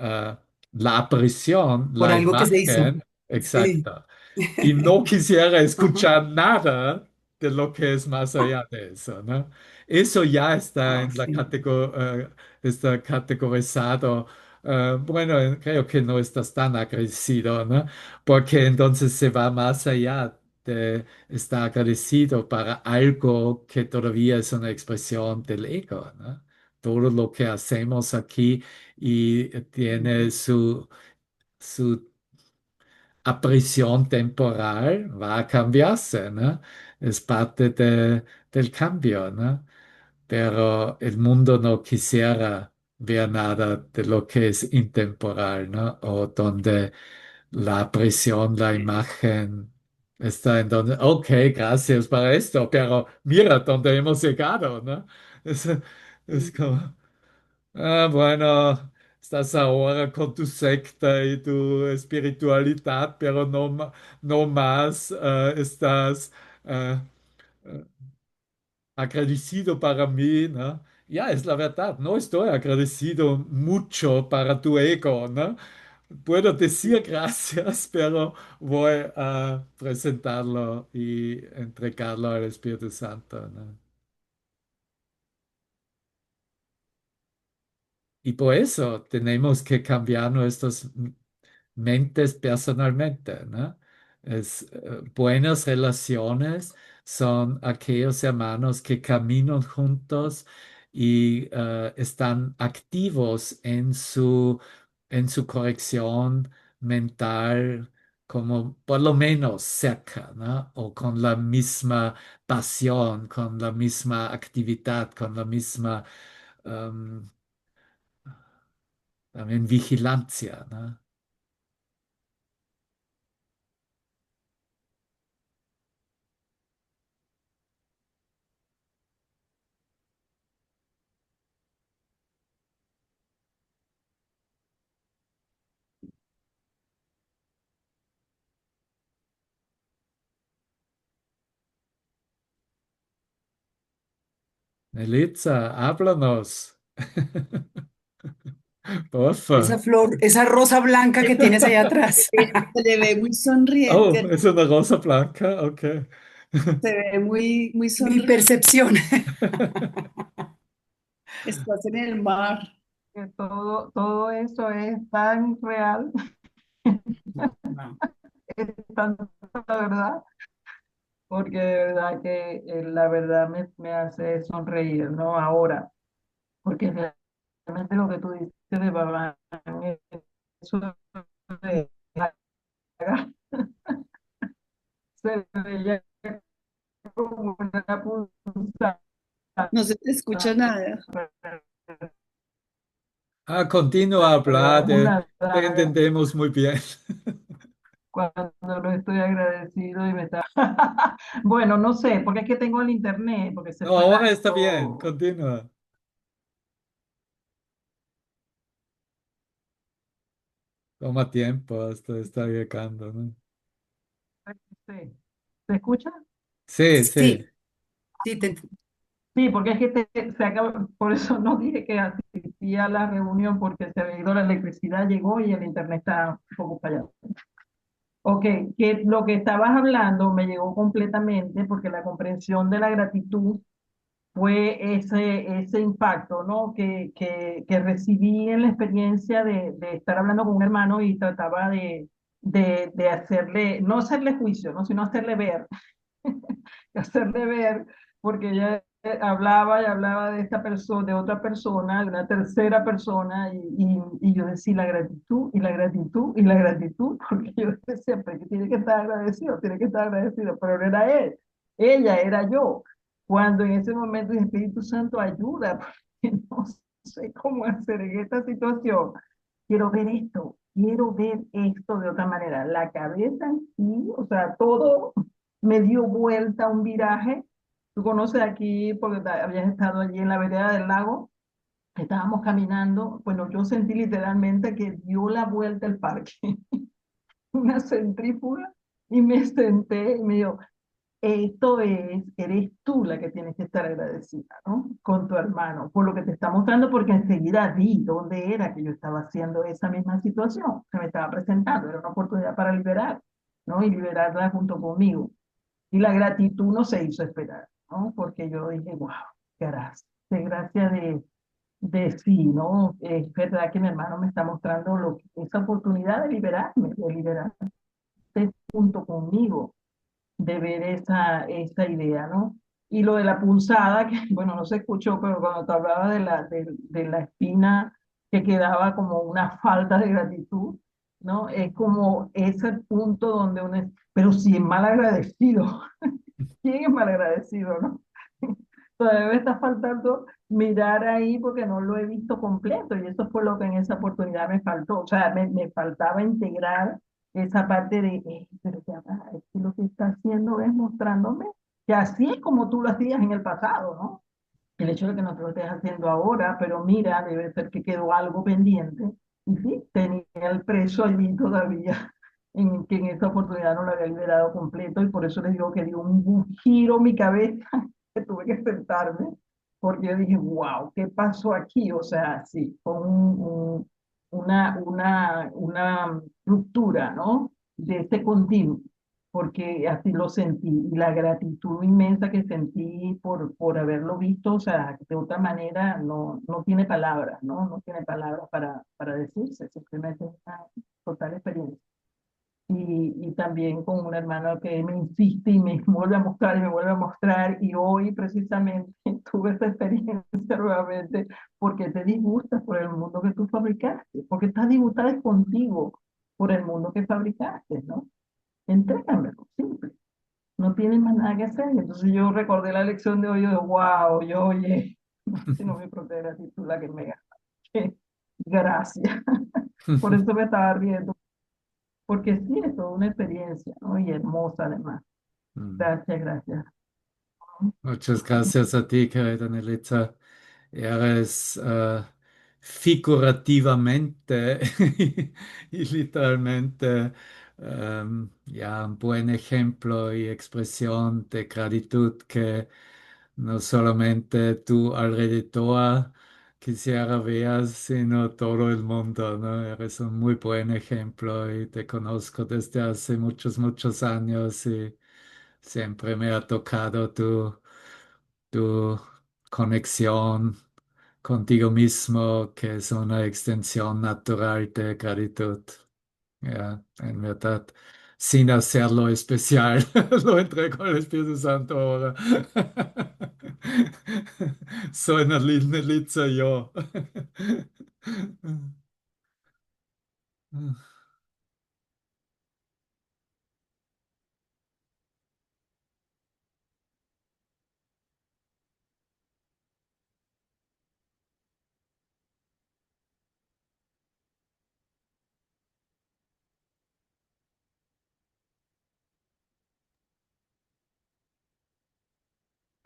la aparición, Por la algo que se hizo. imagen, Sí. exacto. Y no quisiera escuchar nada. de lo que es más allá de eso, ¿no? Eso ya está Ah, en la sí. está categorizado. Bueno, creo que no estás tan agradecido, ¿no? Porque entonces se va más allá de estar agradecido para algo que todavía es una expresión del ego, ¿no? Todo lo que hacemos aquí y tiene su prisión temporal va a cambiarse, ¿no? Es parte del cambio, ¿no? Pero el mundo no quisiera ver nada de lo que es intemporal, ¿no? O donde la prisión, la imagen está en donde, ok, gracias para esto, pero mira dónde hemos llegado, ¿no? Es, es como... bueno, estás ahora con tu secta y tu espiritualidad, pero no más estás eh, eh, agradecido para mí, ¿no? Ya, es la verdad, no estoy agradecido mucho para tu ego, ¿no? Puedo decir gracias, pero voy a presentarlo y entregarlo al Espíritu Santo, ¿no? Y por eso tenemos que cambiar nuestras mentes personalmente, ¿no? Buenas relaciones son aquellos hermanos que caminan juntos y están activos en su corrección mental, como por lo menos cerca, ¿no? O con la misma pasión, con la misma actividad, con la misma em, también vigilancia, ¿no? Melitza, háblanos. Esa Porfa. flor, esa rosa blanca que tienes allá atrás. Se le ve muy Oh, sonriente, es una rosa blanca, ok. se ve muy Mi sonriente. percepción. Estás en el mar. Que todo eso es tan real, es tanta verdad, porque de verdad que la verdad me hace sonreír, ¿no? Ahora, porque realmente lo que tú dices de Babán, eso de se veía como una punzada, No se te escucha nada. Ah, continúa a hablar, una te daga entendemos muy bien. cuando no estoy agradecido y me está... Bueno, no sé, porque es que tengo el internet, porque se No, fue ahora la... está bien, continúa. Toma tiempo hasta estar llegando, ¿no? Sí. ¿Se escucha? Sí, sí. Sí, sí, Sí, porque es que se acaba, por eso no dije que asistía a la reunión, porque se había ido la electricidad, llegó y el internet está un poco fallado. Ok, que lo que estabas hablando me llegó completamente porque la comprensión de la gratitud fue ese impacto, ¿no? Que recibí en la experiencia de estar hablando con un hermano y trataba de hacerle, no hacerle juicio, ¿no? Sino hacerle ver hacerle ver, porque ella hablaba y hablaba de esta persona, de otra persona, de una tercera persona, y yo decía la gratitud, y la gratitud, y la gratitud, porque yo decía siempre que tiene que estar agradecido, tiene que estar agradecido, pero no era él, ella era yo. Cuando en ese momento el Espíritu Santo ayuda, porque no sé cómo hacer en esta situación. Quiero ver esto, quiero ver esto de otra manera. La cabeza en sí, o sea, todo me dio vuelta un viraje. Tú conoces aquí, porque habías estado allí en la vereda del lago, estábamos caminando, bueno, yo sentí literalmente que dio la vuelta el parque, una centrífuga, y me senté y me dijo, esto es, eres tú la que tienes que estar agradecida, ¿no? Con tu hermano, por lo que te está mostrando, porque enseguida vi dónde era que yo estaba haciendo esa misma situación, se me estaba presentando, era una oportunidad para liberar, ¿no? Y liberarla junto conmigo. Y la gratitud no se hizo esperar, ¿no? Porque yo dije, wow, gracias, qué gracia de sí, ¿no? Es verdad que mi hermano me está mostrando esa oportunidad de liberarme junto conmigo, de ver esa idea, ¿no? Y lo de la punzada, que bueno, no se escuchó, pero cuando te hablaba de la espina que quedaba como una falta de gratitud, ¿no? Es como ese punto donde uno es, pero si es mal agradecido, ¿quién es mal agradecido, no? Todavía me está faltando mirar ahí porque no lo he visto completo y eso fue lo que en esa oportunidad me faltó. O sea, me faltaba integrar esa parte de, pero ya va, es que lo que está haciendo es mostrándome que así es como tú lo hacías en el pasado, ¿no? El hecho de que no te lo estés haciendo ahora, pero mira, debe ser que quedó algo pendiente. Y sí, tenía el preso allí todavía, en que en esta oportunidad no lo había liberado completo, y por eso les digo que dio un giro mi cabeza, que tuve que sentarme, porque yo dije, wow, ¿qué pasó aquí? O sea, sí, fue una ruptura, ¿no? De este continuo porque así lo sentí, y la gratitud inmensa que sentí por haberlo visto, o sea, de otra manera no tiene palabras, ¿no? No tiene palabras para decirse, simplemente es una total experiencia. Y también con un hermano que me insiste y me vuelve a mostrar y me vuelve a mostrar, y hoy precisamente tuve esta experiencia nuevamente, porque te disgustas por el mundo que tú fabricaste, porque estás disgustada contigo por el mundo que fabricaste, ¿no? Entrégamelo, simple, no tienes más nada que hacer. Y entonces yo recordé la lección de hoy, yo, wow, yo oye, si no me propia gratitud la que me gana. Gracias. Por eso me estaba riendo, porque sí, es toda una experiencia, ¿no? Y hermosa además. Mm. Gracias, gracias. Muchas gracias a ti, querida Nelitza. Eres figurativamente y literalmente ya un buen ejemplo y expresión de gratitud que no solamente tu alrededor quisiera ver, sino todo el mundo, ¿no? Eres un muy buen ejemplo y te conozco desde hace muchos, muchos años y siempre me ha tocado tu conexión contigo mismo, que es una extensión natural de gratitud. Ya, en verdad, sin hacerlo especial, lo entrego al Espíritu Santo ahora. Soy una Nelitza yo.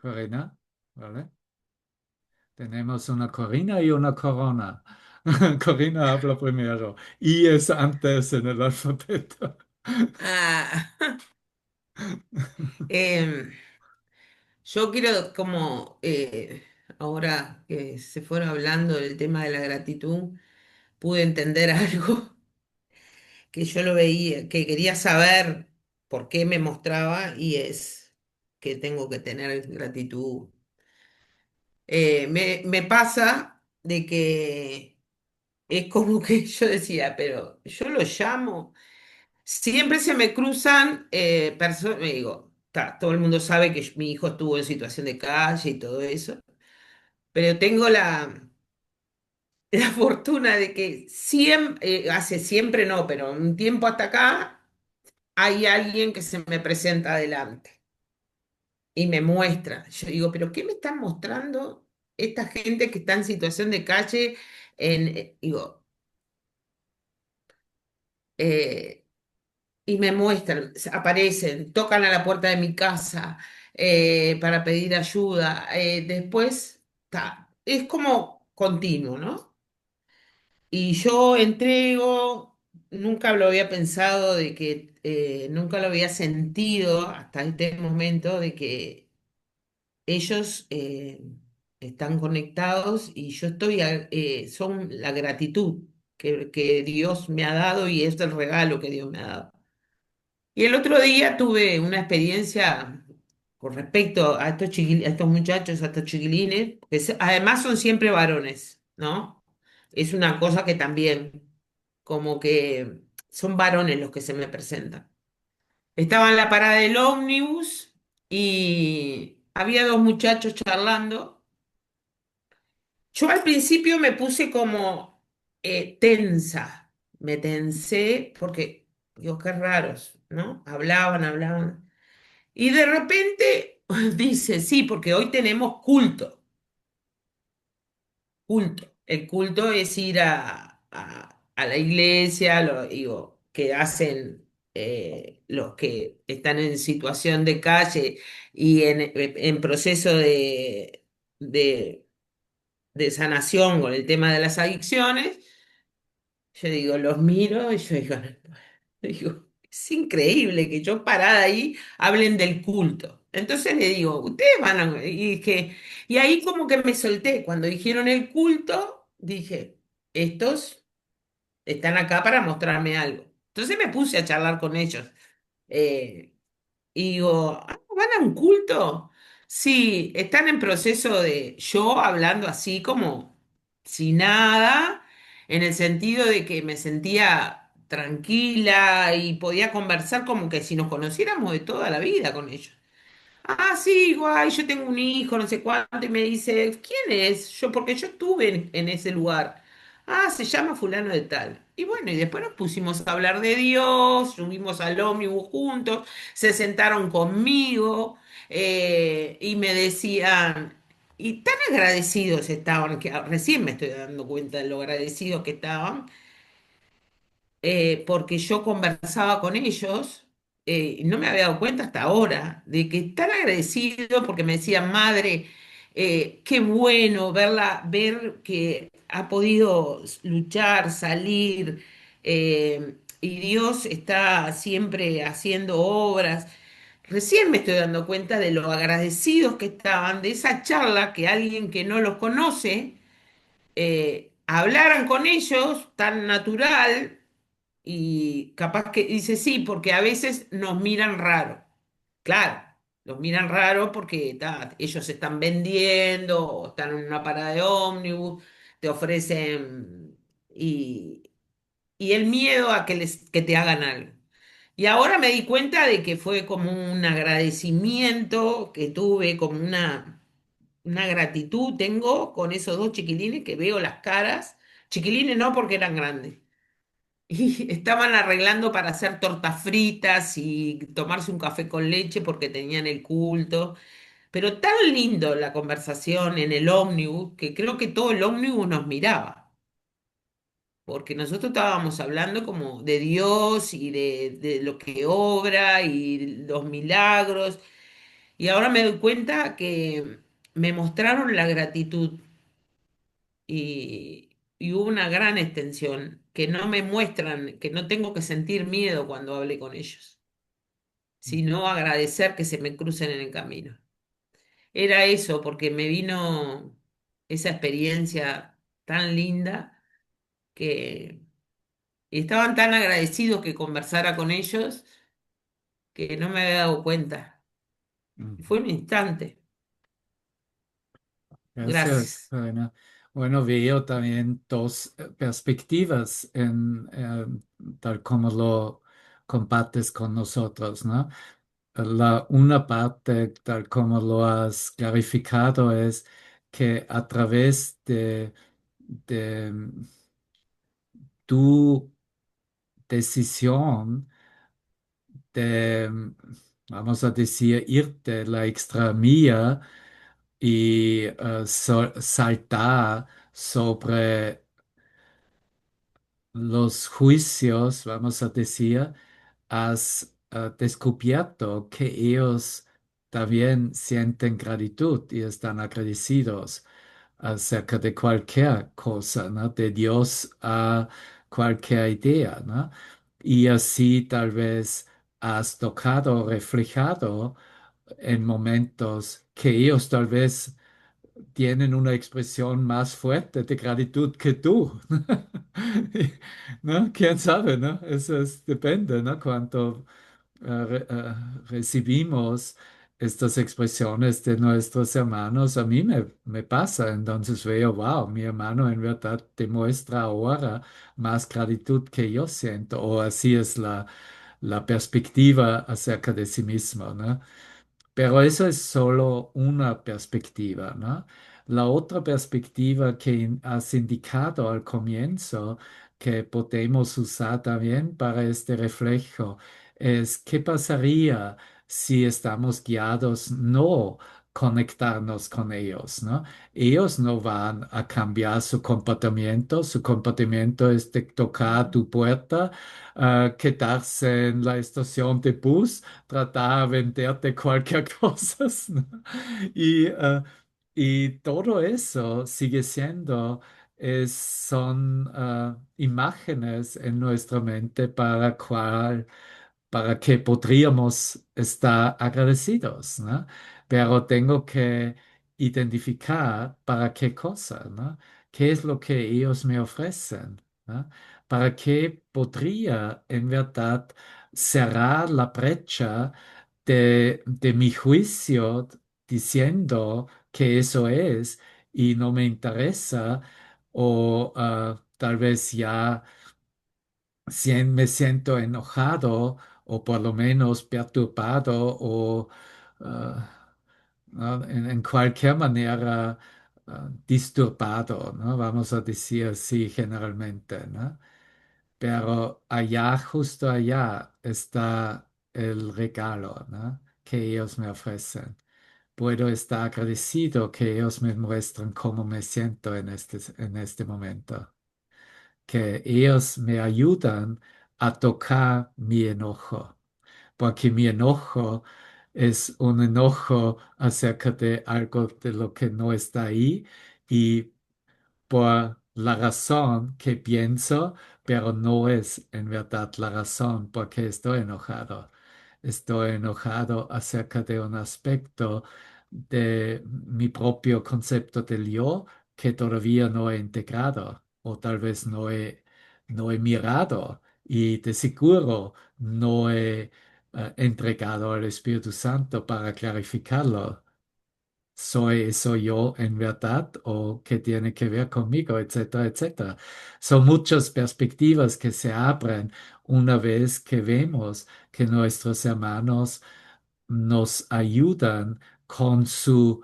Corina, ¿vale? Tenemos una Corina y una Corona. Corina habla primero. Y es antes en el alfabeto. Ah, em, yo quiero como, ahora que se fueron hablando del tema de la gratitud, pude entender algo que yo lo veía, que quería saber por qué me mostraba y es que tengo que tener gratitud. Me pasa de que es como que yo decía, pero yo lo llamo. Siempre se me cruzan personas, me digo, todo el mundo sabe que mi hijo estuvo en situación de calle y todo eso, pero tengo la fortuna de que siempre, hace siempre no, pero un tiempo hasta acá, hay alguien que se me presenta adelante y me muestra. Yo digo, pero ¿qué me están mostrando esta gente que está en situación de calle? Digo, eh, y me muestran, aparecen, tocan a la puerta de mi casa para pedir ayuda. Después, es como continuo, ¿no? Y yo entrego, nunca lo había pensado de que, nunca lo había sentido hasta este momento de que ellos están conectados y yo estoy, son la gratitud que Dios me ha dado y es el regalo que Dios me ha dado. Y el otro día tuve una experiencia con respecto a a estos muchachos, a estos chiquilines, que además son siempre varones, ¿no? Es una cosa que también, como que son varones los que se me presentan. Estaba en la parada del ómnibus y había dos muchachos charlando. Yo al principio me puse como tensa, me tensé porque, digo, qué raros, ¿no? Hablaban. Y de repente dice, sí, porque hoy tenemos culto. El culto es ir a la iglesia, digo, que hacen los que están en situación de calle y en proceso de, de sanación con el tema de las adicciones. Yo digo, los miro y yo digo, digo, es increíble que yo parada ahí hablen del culto. Entonces le digo, ustedes van a... Y ahí como que me solté. Cuando dijeron el culto, dije, estos están acá para mostrarme algo. Entonces me puse a charlar con ellos. Eh, y digo, "Ah, ¿van a un culto? Sí, están en proceso de yo hablando así como sin nada, en el sentido de que me sentía tranquila y podía conversar como que si nos conociéramos de toda la vida con ellos. Ah, sí, guay, yo tengo un hijo, no sé cuánto, y me dice, ¿quién es? Yo, porque yo estuve en ese lugar. Ah, se llama fulano de tal. Y bueno, y después nos pusimos a hablar de Dios, subimos al ómnibus juntos, se sentaron conmigo y me decían, y tan agradecidos estaban, que recién me estoy dando cuenta de lo agradecidos que estaban, porque yo conversaba con ellos, y no me había dado cuenta hasta ahora de que tan agradecido porque me decían, madre, qué bueno ver que ha podido luchar, salir, y Dios está siempre haciendo obras. Recién me estoy dando cuenta de lo agradecidos que estaban de esa charla que alguien que no los conoce, hablaran con ellos tan natural y capaz que dice sí, porque a veces nos miran raro. Claro, los miran raro porque ellos se están vendiendo o están en una parada de ómnibus, te ofrecen y el miedo a que te hagan algo. Y ahora me di cuenta de que fue como un agradecimiento que tuve, como una gratitud tengo con esos dos chiquilines que veo las caras. Chiquilines no porque eran grandes y estaban arreglando para hacer tortas fritas y tomarse un café con leche porque tenían el culto. Pero tan lindo la conversación en el ómnibus que creo que todo el ómnibus nos miraba, porque nosotros estábamos hablando como de Dios y de lo que obra y los milagros. Y ahora me doy cuenta que me mostraron la gratitud y hubo una gran extensión, que no me muestran, que no tengo que sentir miedo cuando hable con ellos, sino agradecer que se me crucen en el camino. Era eso, porque me vino esa experiencia tan linda que y estaban tan agradecidos que conversara con ellos que no me había dado cuenta. Mm. Fue un instante. Gracias, Gracias. Karina. Bueno, veo también dos perspectivas tal como lo compartes con nosotros, ¿no? Una parte, tal como lo has clarificado, es que a través de tu decisión de, vamos a decir, irte la extra milla y saltar sobre los juicios, vamos a decir, has descubierto que ellos también sienten gratitud y están agradecidos acerca de cualquier cosa, ¿no? De Dios a cualquier idea, ¿no? Y así tal vez has tocado, reflejado en momentos que ellos tal vez tienen una expresión más fuerte de gratitud que tú. ¿No? ¿Quién sabe, no? Depende, ¿no? Cuánto recibimos estas expresiones de nuestros hermanos, a mí me pasa, entonces veo, wow, mi hermano en verdad demuestra ahora más gratitud que yo siento, o así es la perspectiva acerca de sí mismo, ¿no? Pero eso es solo una perspectiva, ¿no? La otra perspectiva que has indicado al comienzo, que podemos usar también para este reflejo, es qué pasaría si estamos guiados no conectarnos con ellos, ¿no? Ellos no van a cambiar su comportamiento es de tocar tu puerta, quedarse en la estación de bus, tratar de venderte cualquier cosa, ¿no? Y, y todo eso sigue siendo, son imágenes en nuestra mente para que podríamos estar agradecidos, ¿no? Pero tengo que identificar para qué cosa, ¿no? ¿Qué es lo que ellos me ofrecen? ¿No? ¿Para qué podría en verdad cerrar la brecha de mi juicio diciendo que eso es y no me interesa o tal vez ya me siento enojado o por lo menos perturbado o ¿no? En cualquier manera disturbado, ¿no? Vamos a decir así generalmente, ¿no? Pero allá, justo allá, está el regalo, ¿no? Que ellos me ofrecen. Puedo estar agradecido que ellos me muestran cómo me siento en este momento, que ellos me ayudan a tocar mi enojo, porque mi enojo es un enojo acerca de algo de lo que no está ahí y por la razón que pienso, pero no es en verdad la razón porque estoy enojado. Estoy enojado acerca de un aspecto de mi propio concepto del yo que todavía no he integrado o tal vez no he mirado y de seguro no he entregado al Espíritu Santo para clarificarlo. ¿Soy eso yo en verdad o qué tiene que ver conmigo, etcétera, etcétera? Son muchas perspectivas que se abren una vez que vemos que nuestros hermanos nos ayudan con su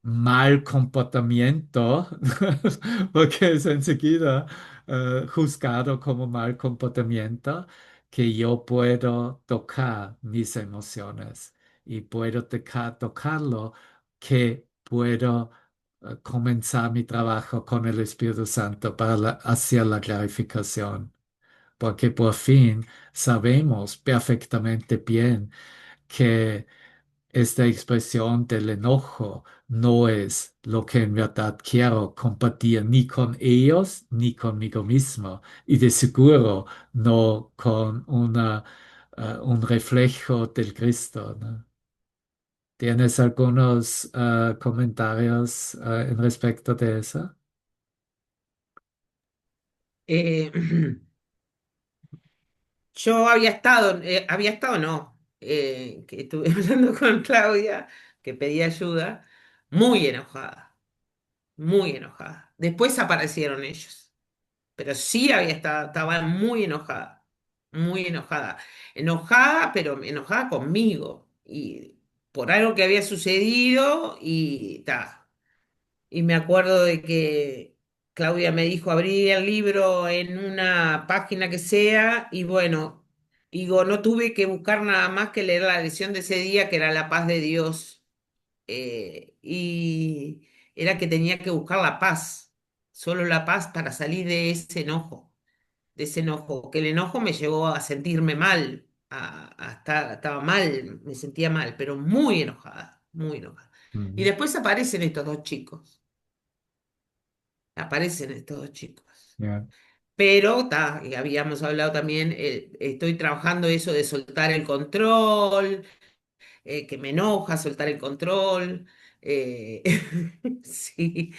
mal comportamiento, porque es enseguida juzgado como mal comportamiento, que yo puedo tocar mis emociones y puedo tocarlo, que puedo comenzar mi trabajo con el Espíritu Santo para hacer la clarificación, porque por fin sabemos perfectamente bien que esta expresión del enojo no es lo que en verdad quiero compartir ni con ellos ni conmigo mismo y de seguro no con un reflejo del Cristo, ¿no? ¿Tienes algunos comentarios en respecto de eso? Eh, yo había estado no, que estuve hablando con Claudia, que pedía ayuda, muy enojada, muy enojada. Después aparecieron ellos, pero sí estaba muy enojada, muy enojada. Enojada, pero enojada conmigo y por algo que había sucedido y ta. Y me acuerdo de que Claudia me dijo abrí el libro en una página que sea y bueno, digo, no tuve que buscar nada más que leer la lección de ese día que era la paz de Dios. Y era que tenía que buscar la paz, solo la paz para salir de ese enojo, que el enojo me llevó a sentirme mal, estaba mal, me sentía mal, pero muy enojada, muy enojada. Y Mm, después aparecen estos dos chicos. Aparecen estos dos chicos. yeah. Pero y habíamos hablado también, estoy trabajando eso de soltar el control, que me enoja soltar el control. eh, sí,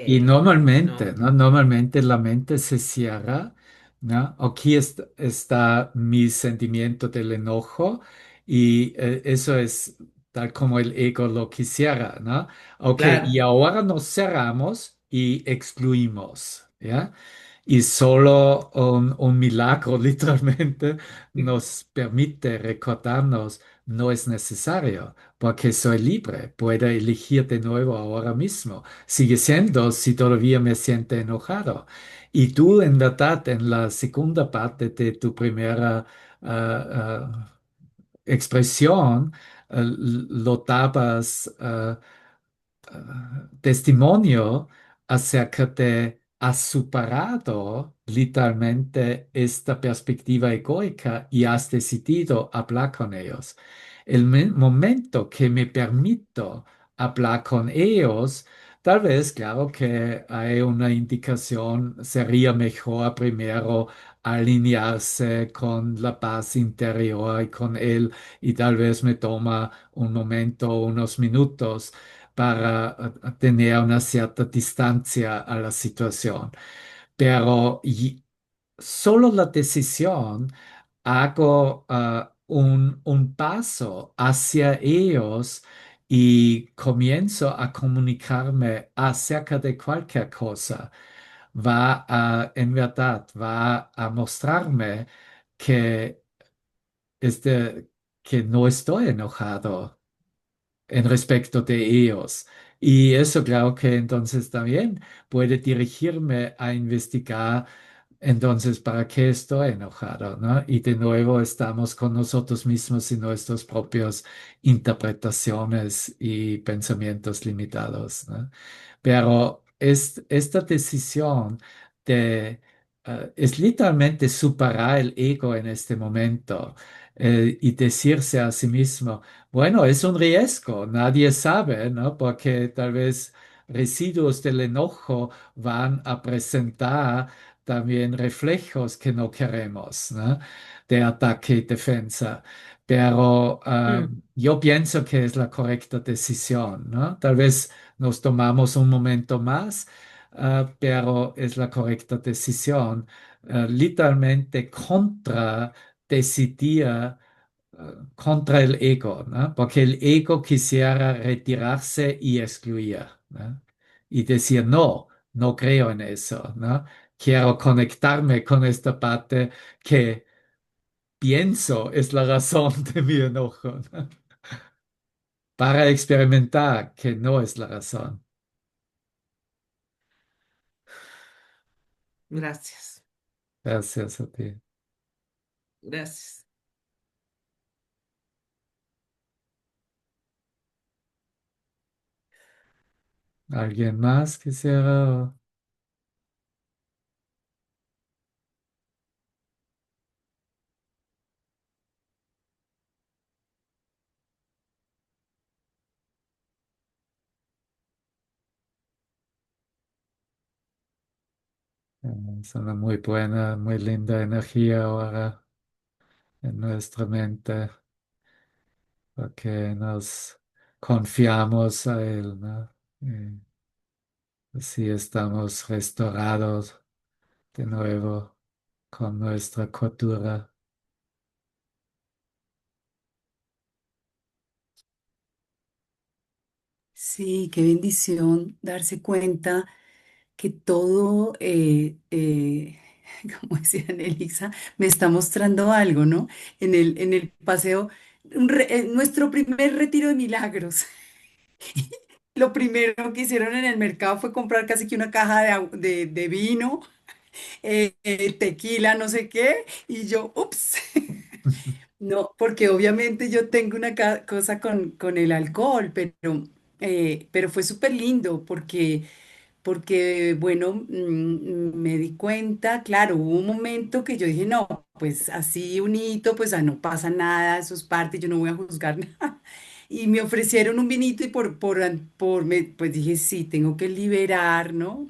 Y eh, normalmente, no. ¿no? Normalmente la mente se cierra ¿no? Aquí está mi sentimiento del enojo y eso es tal como el ego lo quisiera, ¿no? Ok, y Claro. ahora nos cerramos y excluimos, ¿ya? Y solo un milagro literalmente nos permite recordarnos, no es necesario, porque soy libre, puedo elegir de nuevo ahora mismo. Sigue siendo si todavía me siento enojado. Y tú, en verdad, en la segunda parte de tu primera expresión, lo dabas testimonio acerca de has superado literalmente esta perspectiva egoica y has decidido hablar con ellos. El momento que me permito hablar con ellos, tal vez, claro que hay una indicación, sería mejor primero alinearse con la paz interior y con él y tal vez me toma un momento, unos minutos para tener una cierta distancia a la situación. Pero solo la decisión, hago un paso hacia ellos y comienzo a comunicarme acerca de cualquier cosa, en verdad, va a mostrarme que, que no estoy enojado en respecto de ellos. Y eso claro que entonces también puede dirigirme a investigar entonces para qué estoy enojado, ¿no? Y de nuevo estamos con nosotros mismos y nuestras propias interpretaciones y pensamientos limitados, ¿no? Pero esta decisión de, es literalmente superar el ego en este momento y decirse a sí mismo, bueno, es un riesgo, nadie sabe, ¿no? Porque tal vez residuos del enojo van a presentar también reflejos que no queremos, ¿no? De ataque y defensa. Pero Mm. yo pienso que es la correcta decisión, ¿no? Tal vez nos tomamos un momento más, pero es la correcta decisión. Literalmente contra decidir contra el ego, ¿no? Porque el ego quisiera retirarse y excluir, ¿no? Y decir, no, no creo en eso, ¿no? Quiero conectarme con esta parte que pienso es la razón de mi enojo, ¿no? Para experimentar que no es la razón. Gracias, Gracias a ti. gracias. ¿Alguien más quisiera? Es una muy buena, muy linda energía ahora en nuestra mente, porque nos confiamos a Él, ¿no? Y así estamos restaurados de nuevo con nuestra cultura. Sí, qué bendición darse cuenta que todo, como decía Elisa, me está mostrando algo, ¿no? En el paseo, en nuestro primer retiro de milagros. Lo primero que hicieron en el mercado fue comprar casi que una caja de vino, tequila, no sé qué, y yo, ups. No, porque obviamente yo tengo una cosa con el alcohol, pero fue súper lindo porque, bueno, me di cuenta, claro, hubo un momento que yo dije, no, pues así un hito, pues no pasa nada, eso es parte, yo no voy a juzgar nada. Y me ofrecieron un vinito y pues dije, sí, tengo que liberar, ¿no?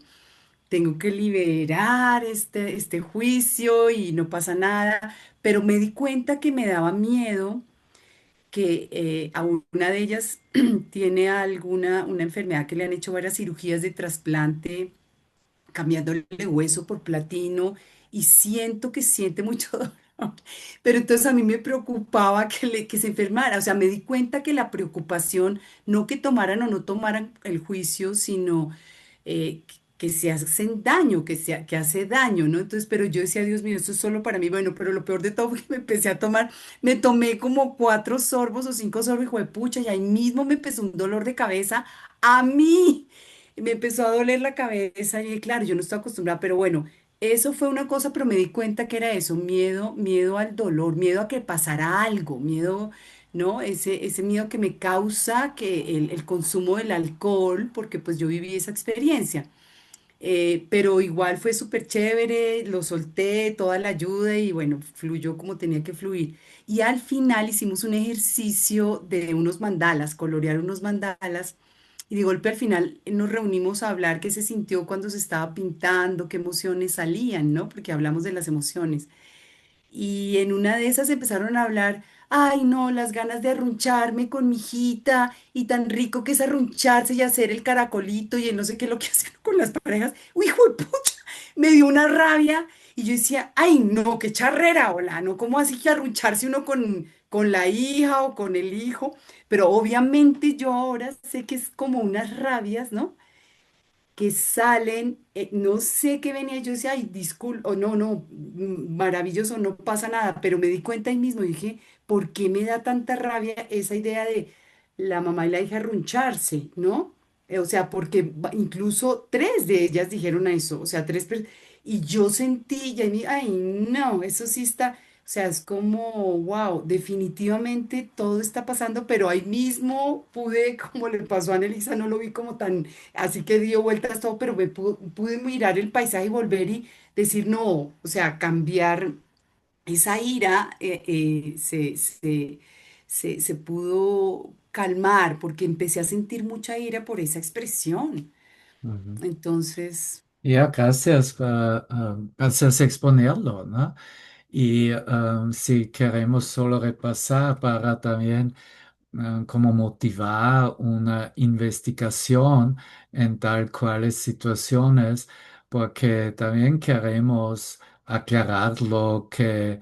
Tengo que liberar este juicio y no pasa nada, pero me di cuenta que me daba miedo que a una de ellas tiene una enfermedad que le han hecho varias cirugías de trasplante, cambiándole hueso por platino y siento que siente mucho dolor. Pero entonces a mí me preocupaba que se enfermara. O sea, me di cuenta que la preocupación, no que tomaran o no tomaran el juicio, sino que se hacen daño, que hace daño, ¿no? Entonces, pero yo decía, Dios mío, esto es solo para mí. Bueno, pero lo peor de todo fue que me empecé a tomar, me tomé como 4 sorbos o 5 sorbos, hijo de pucha, y ahí mismo me empezó un dolor de cabeza a mí. Me empezó a doler la cabeza y claro, yo no estoy acostumbrada, pero bueno, eso fue una cosa, pero me di cuenta que era eso, miedo, miedo al dolor, miedo a que pasara algo, miedo, ¿no? Ese miedo que me causa que el consumo del alcohol, porque pues yo viví esa experiencia. Pero igual fue súper chévere, lo solté, toda la ayuda y bueno, fluyó como tenía que fluir. Y al final hicimos un ejercicio de unos mandalas, colorear unos mandalas. Y de golpe al final nos reunimos a hablar qué se sintió cuando se estaba pintando, qué emociones salían, ¿no? Porque hablamos de las emociones. Y en una de esas empezaron a hablar, ay no, las ganas de arruncharme con mi hijita y tan rico que es arruncharse y hacer el caracolito y el no sé qué lo que hacen con las parejas. Uy, hijo de pucha, me dio una rabia y yo decía, ay no, qué charrera, hola, no, ¿cómo así que arruncharse uno con la hija o con el hijo? Pero obviamente yo ahora sé que es como unas rabias, ¿no? Que salen, no sé qué venía, yo decía, ay, disculpa, o no, no, maravilloso, no pasa nada, pero me di cuenta ahí mismo, dije, ¿por qué me da tanta rabia esa idea de la mamá y la hija runcharse, ¿no? O sea, porque incluso 3 de ellas dijeron eso, o sea, y yo sentí, ya, ay, no, eso sí está, o sea, es como, wow, definitivamente todo está pasando, pero ahí mismo pude, como le pasó a Annelisa, no lo vi como tan. Así que dio vueltas todo, pero pude mirar el paisaje y volver y decir no, o sea, cambiar esa ira, se pudo calmar porque empecé a sentir mucha ira por esa expresión. Ujú. Entonces, Ja, gracias, gracias exponerlo, ¿no? Y si queremos solo repasar para también como motivar una investigación en tal cuales situaciones, porque también queremos aclarar lo que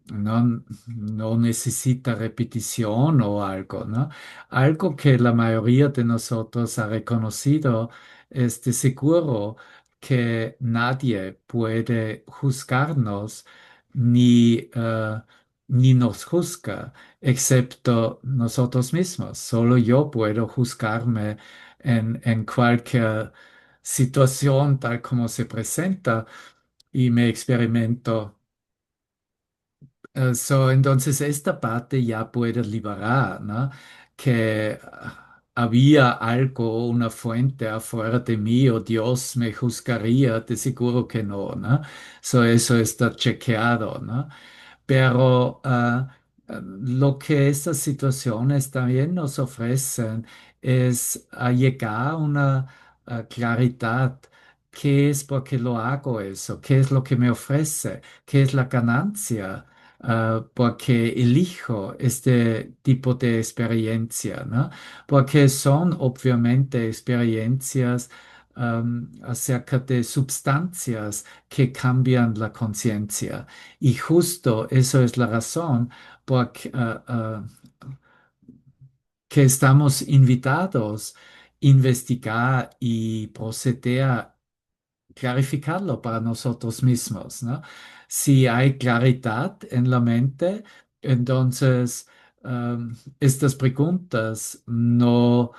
no necesita repetición o algo, ¿no? Algo que la mayoría de nosotros ha reconocido es de seguro que nadie puede juzgarnos ni nos juzga excepto nosotros mismos. Solo yo puedo juzgarme en cualquier situación tal como se presenta y me experimento. Entonces esta parte ya puede liberar, ¿no? Que había algo, una fuente afuera de mí o Dios me juzgaría, de seguro que no, ¿no? Eso está chequeado, ¿no? Pero lo que estas situaciones también nos ofrecen es a llegar a una claridad. ¿Qué es por qué lo hago eso? ¿Qué es lo que me ofrece? ¿Qué es la ganancia? Porque elijo este tipo de experiencia, ¿no? Porque son obviamente experiencias acerca de sustancias que cambian la conciencia. Y justo eso es la razón por que estamos invitados a investigar y proceder a clarificarlo para nosotros mismos, ¿no? Si hay claridad en la mente, entonces estas preguntas no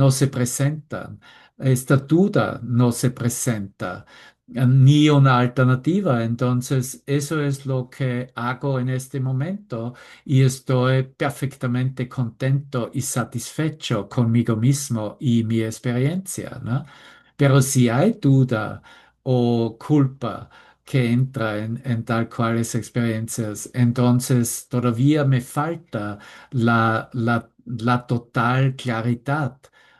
se presentan, esta duda no se presenta, ni una alternativa. Entonces, eso es lo que hago en este momento y estoy perfectamente contento y satisfecho conmigo mismo y mi experiencia, ¿no? Pero si hay duda o culpa que entra en tal cuales experiencias, entonces todavía me falta la total claridad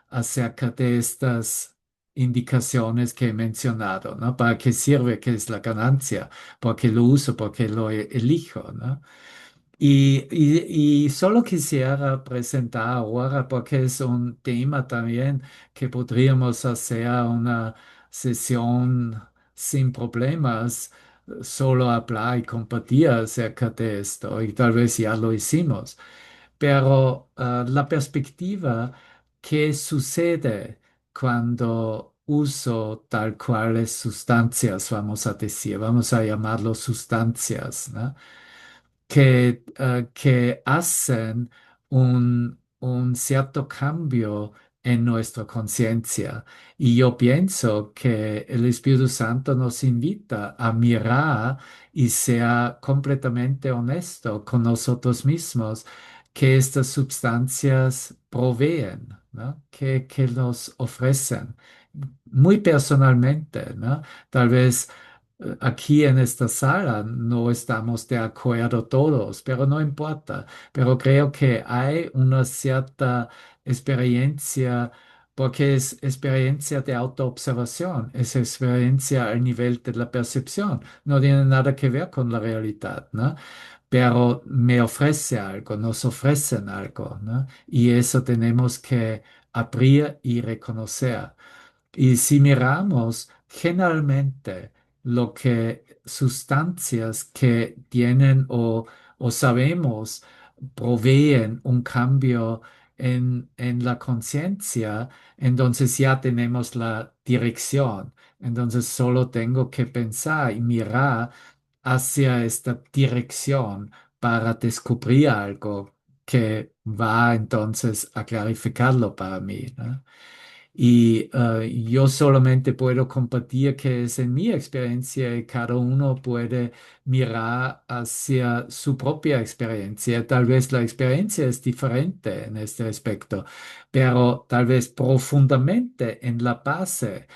acerca de estas indicaciones que he mencionado, ¿no? ¿Para qué sirve? ¿Qué es la ganancia? ¿Por qué lo uso? ¿Por qué lo elijo? ¿no? Y solo quisiera presentar ahora, porque es un tema también que podríamos hacer una sesión sin problemas, solo hablar y compartir acerca de esto, y tal vez ya lo hicimos, pero la perspectiva que sucede cuando uso tal cuales sustancias, vamos a decir, vamos a llamarlo sustancias, ¿no? Que hacen un cierto cambio en nuestra conciencia. Y yo pienso que el Espíritu Santo nos invita a mirar y sea completamente honesto con nosotros mismos que estas sustancias proveen, ¿no? Que nos ofrecen muy personalmente, ¿no? Tal vez aquí en esta sala no estamos de acuerdo todos, pero no importa. Pero creo que hay una cierta experiencia, porque es experiencia de autoobservación, es experiencia al nivel de la percepción. No tiene nada que ver con la realidad, ¿no? Pero me ofrece algo, nos ofrecen algo, ¿no? Y eso tenemos que abrir y reconocer. Y si miramos generalmente lo que sustancias que tienen o sabemos proveen un cambio en la conciencia, entonces ya tenemos la dirección. Entonces solo tengo que pensar y mirar hacia esta dirección para descubrir algo que va entonces a clarificarlo para mí, ¿no? Y yo solamente puedo compartir que es en mi experiencia y cada uno puede mirar hacia su propia experiencia. Tal vez la experiencia es diferente en este aspecto, pero tal vez profundamente en la base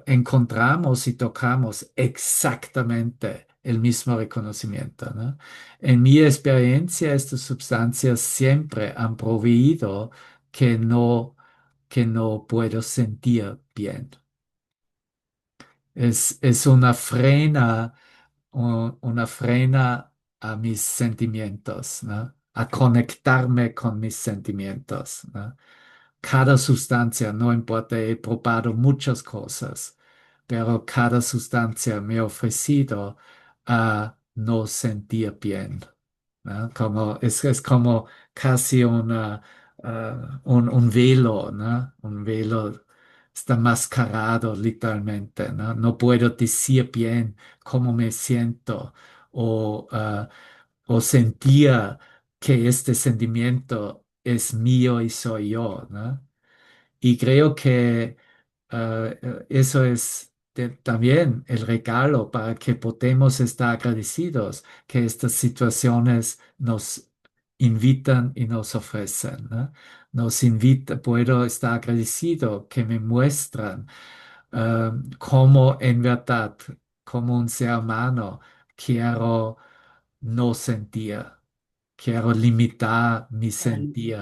encontramos y tocamos exactamente el mismo reconocimiento, ¿no? En mi experiencia, estas sustancias siempre han proveído que no puedo sentir bien. Es una frena a mis sentimientos, ¿no? A conectarme con mis sentimientos, ¿no? Cada sustancia, no importa, he probado muchas cosas, pero cada sustancia me ha ofrecido a no sentir bien, ¿no? Es como casi un velo, ¿no? Un velo está mascarado literalmente, ¿no? No puedo decir bien cómo me siento o sentir que este sentimiento es mío y soy yo, ¿no? Y creo que eso es también el regalo para que podamos estar agradecidos que estas situaciones nos invitan y nos ofrecen, ¿no? Nos invita, puedo estar agradecido que me muestran cómo en verdad, como un ser humano, quiero no sentir, quiero limitar mi sentir.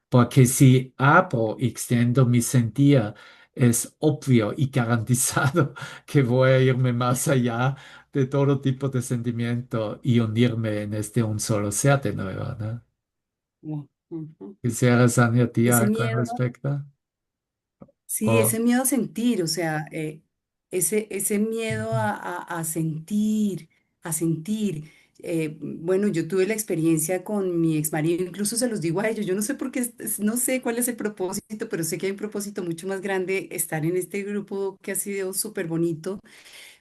Porque si abro y extiendo mi sentía, es obvio y garantizado que voy a irme más allá de todo tipo de sentimiento y unirme en este un solo ser de nuevo, ¿no? Ujú. ¿Quisieras añadir Ese algo al miedo. respecto? Sí, O, ese miedo a sentir, o sea, ese miedo Ujú, a sentir, a sentir. Bueno, yo tuve la experiencia con mi ex marido, incluso se los digo a ellos, yo no sé por qué, no sé cuál es el propósito, pero sé que hay un propósito mucho más grande estar en este grupo que ha sido súper bonito,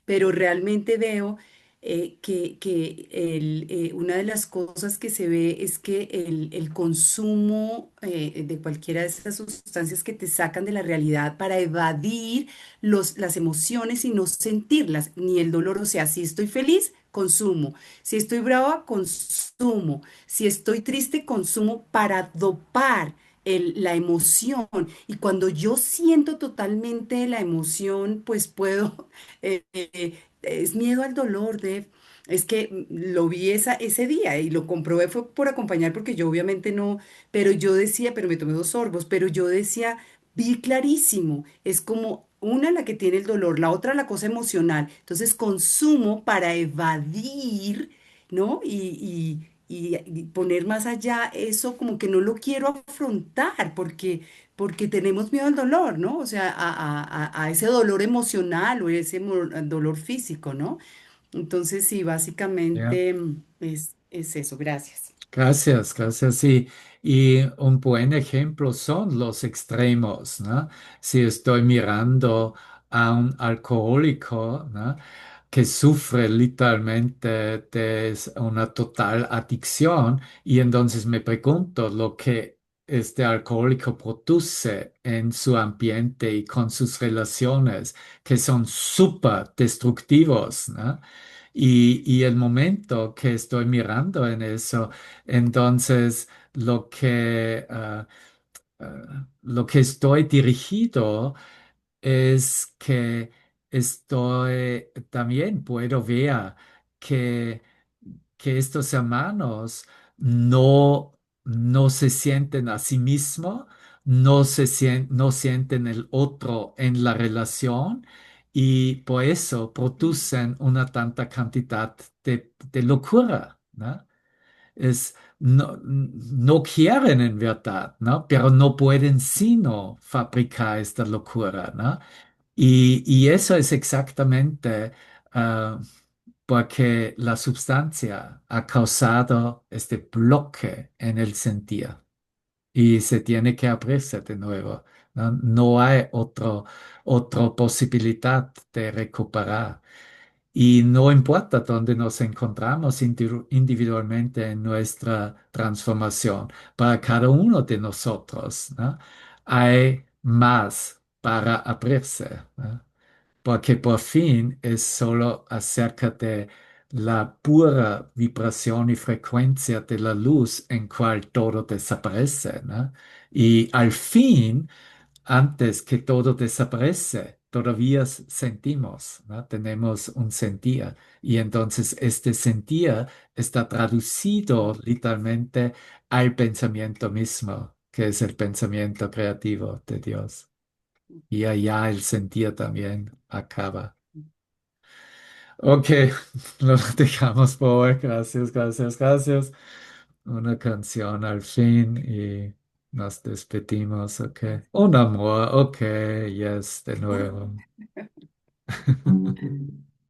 pero realmente veo que una de las cosas que se ve es que el consumo de cualquiera de esas sustancias que te sacan de la realidad para evadir las emociones y no sentirlas, ni el dolor, o sea, si estoy feliz, consumo, si estoy brava, consumo, si estoy triste, consumo para dopar. La emoción y cuando yo siento totalmente la emoción, pues puedo es miedo al dolor, Deb. Es que lo vi ese día y lo comprobé fue por acompañar porque yo obviamente no, pero yo decía, pero me tomé 2 sorbos, pero yo decía, vi clarísimo, es como una la que tiene el dolor, la otra la cosa emocional. Entonces consumo para evadir, ¿no? Y poner más allá eso como que no lo quiero afrontar porque tenemos miedo al dolor, ¿no? O sea, a ese dolor emocional o ese dolor físico, ¿no? Entonces, sí, Ya. básicamente es eso. Gracias. Gracias, gracias. Sí, y un buen ejemplo son los extremos, ¿no? Si estoy mirando a un alcohólico, ¿no? Que sufre literalmente de una total adicción y entonces me pregunto lo que este alcohólico produce en su ambiente y con sus relaciones, que son súper destructivos, ¿no? Y el momento que estoy mirando en eso, entonces lo que estoy dirigido es que también puedo ver que, que estos hermanos no se sienten a sí mismos, no sienten el otro en la relación y por eso producen una tanta cantidad de locura, ¿no? No quieren en verdad, ¿no? Pero no pueden sino fabricar esta locura, ¿no? Y eso es exactamente ah, porque la sustancia ha causado este bloque en el sentir y se tiene que abrirse de nuevo, ¿no? No hay otra posibilidad de recuperar. Y no importa dónde nos encontramos individualmente en nuestra transformación, para cada uno de nosotros, ¿no? Hay más para abrirse, ¿no? Porque por fin es solo acerca de la pura vibración y frecuencia de la luz en cual todo desaparece, ¿no? Y al fin antes que todo desaparece, todavía sentimos, ¿no? Tenemos un sentir. Y entonces este sentir está traducido literalmente al pensamiento mismo, que es el pensamiento creativo de Dios. Y allá el sentir también acaba. Ok, lo dejamos por hoy. Gracias, gracias, gracias. Una canción al fin y nos despedimos, ok. Un amor, ok, yes, de nuevo.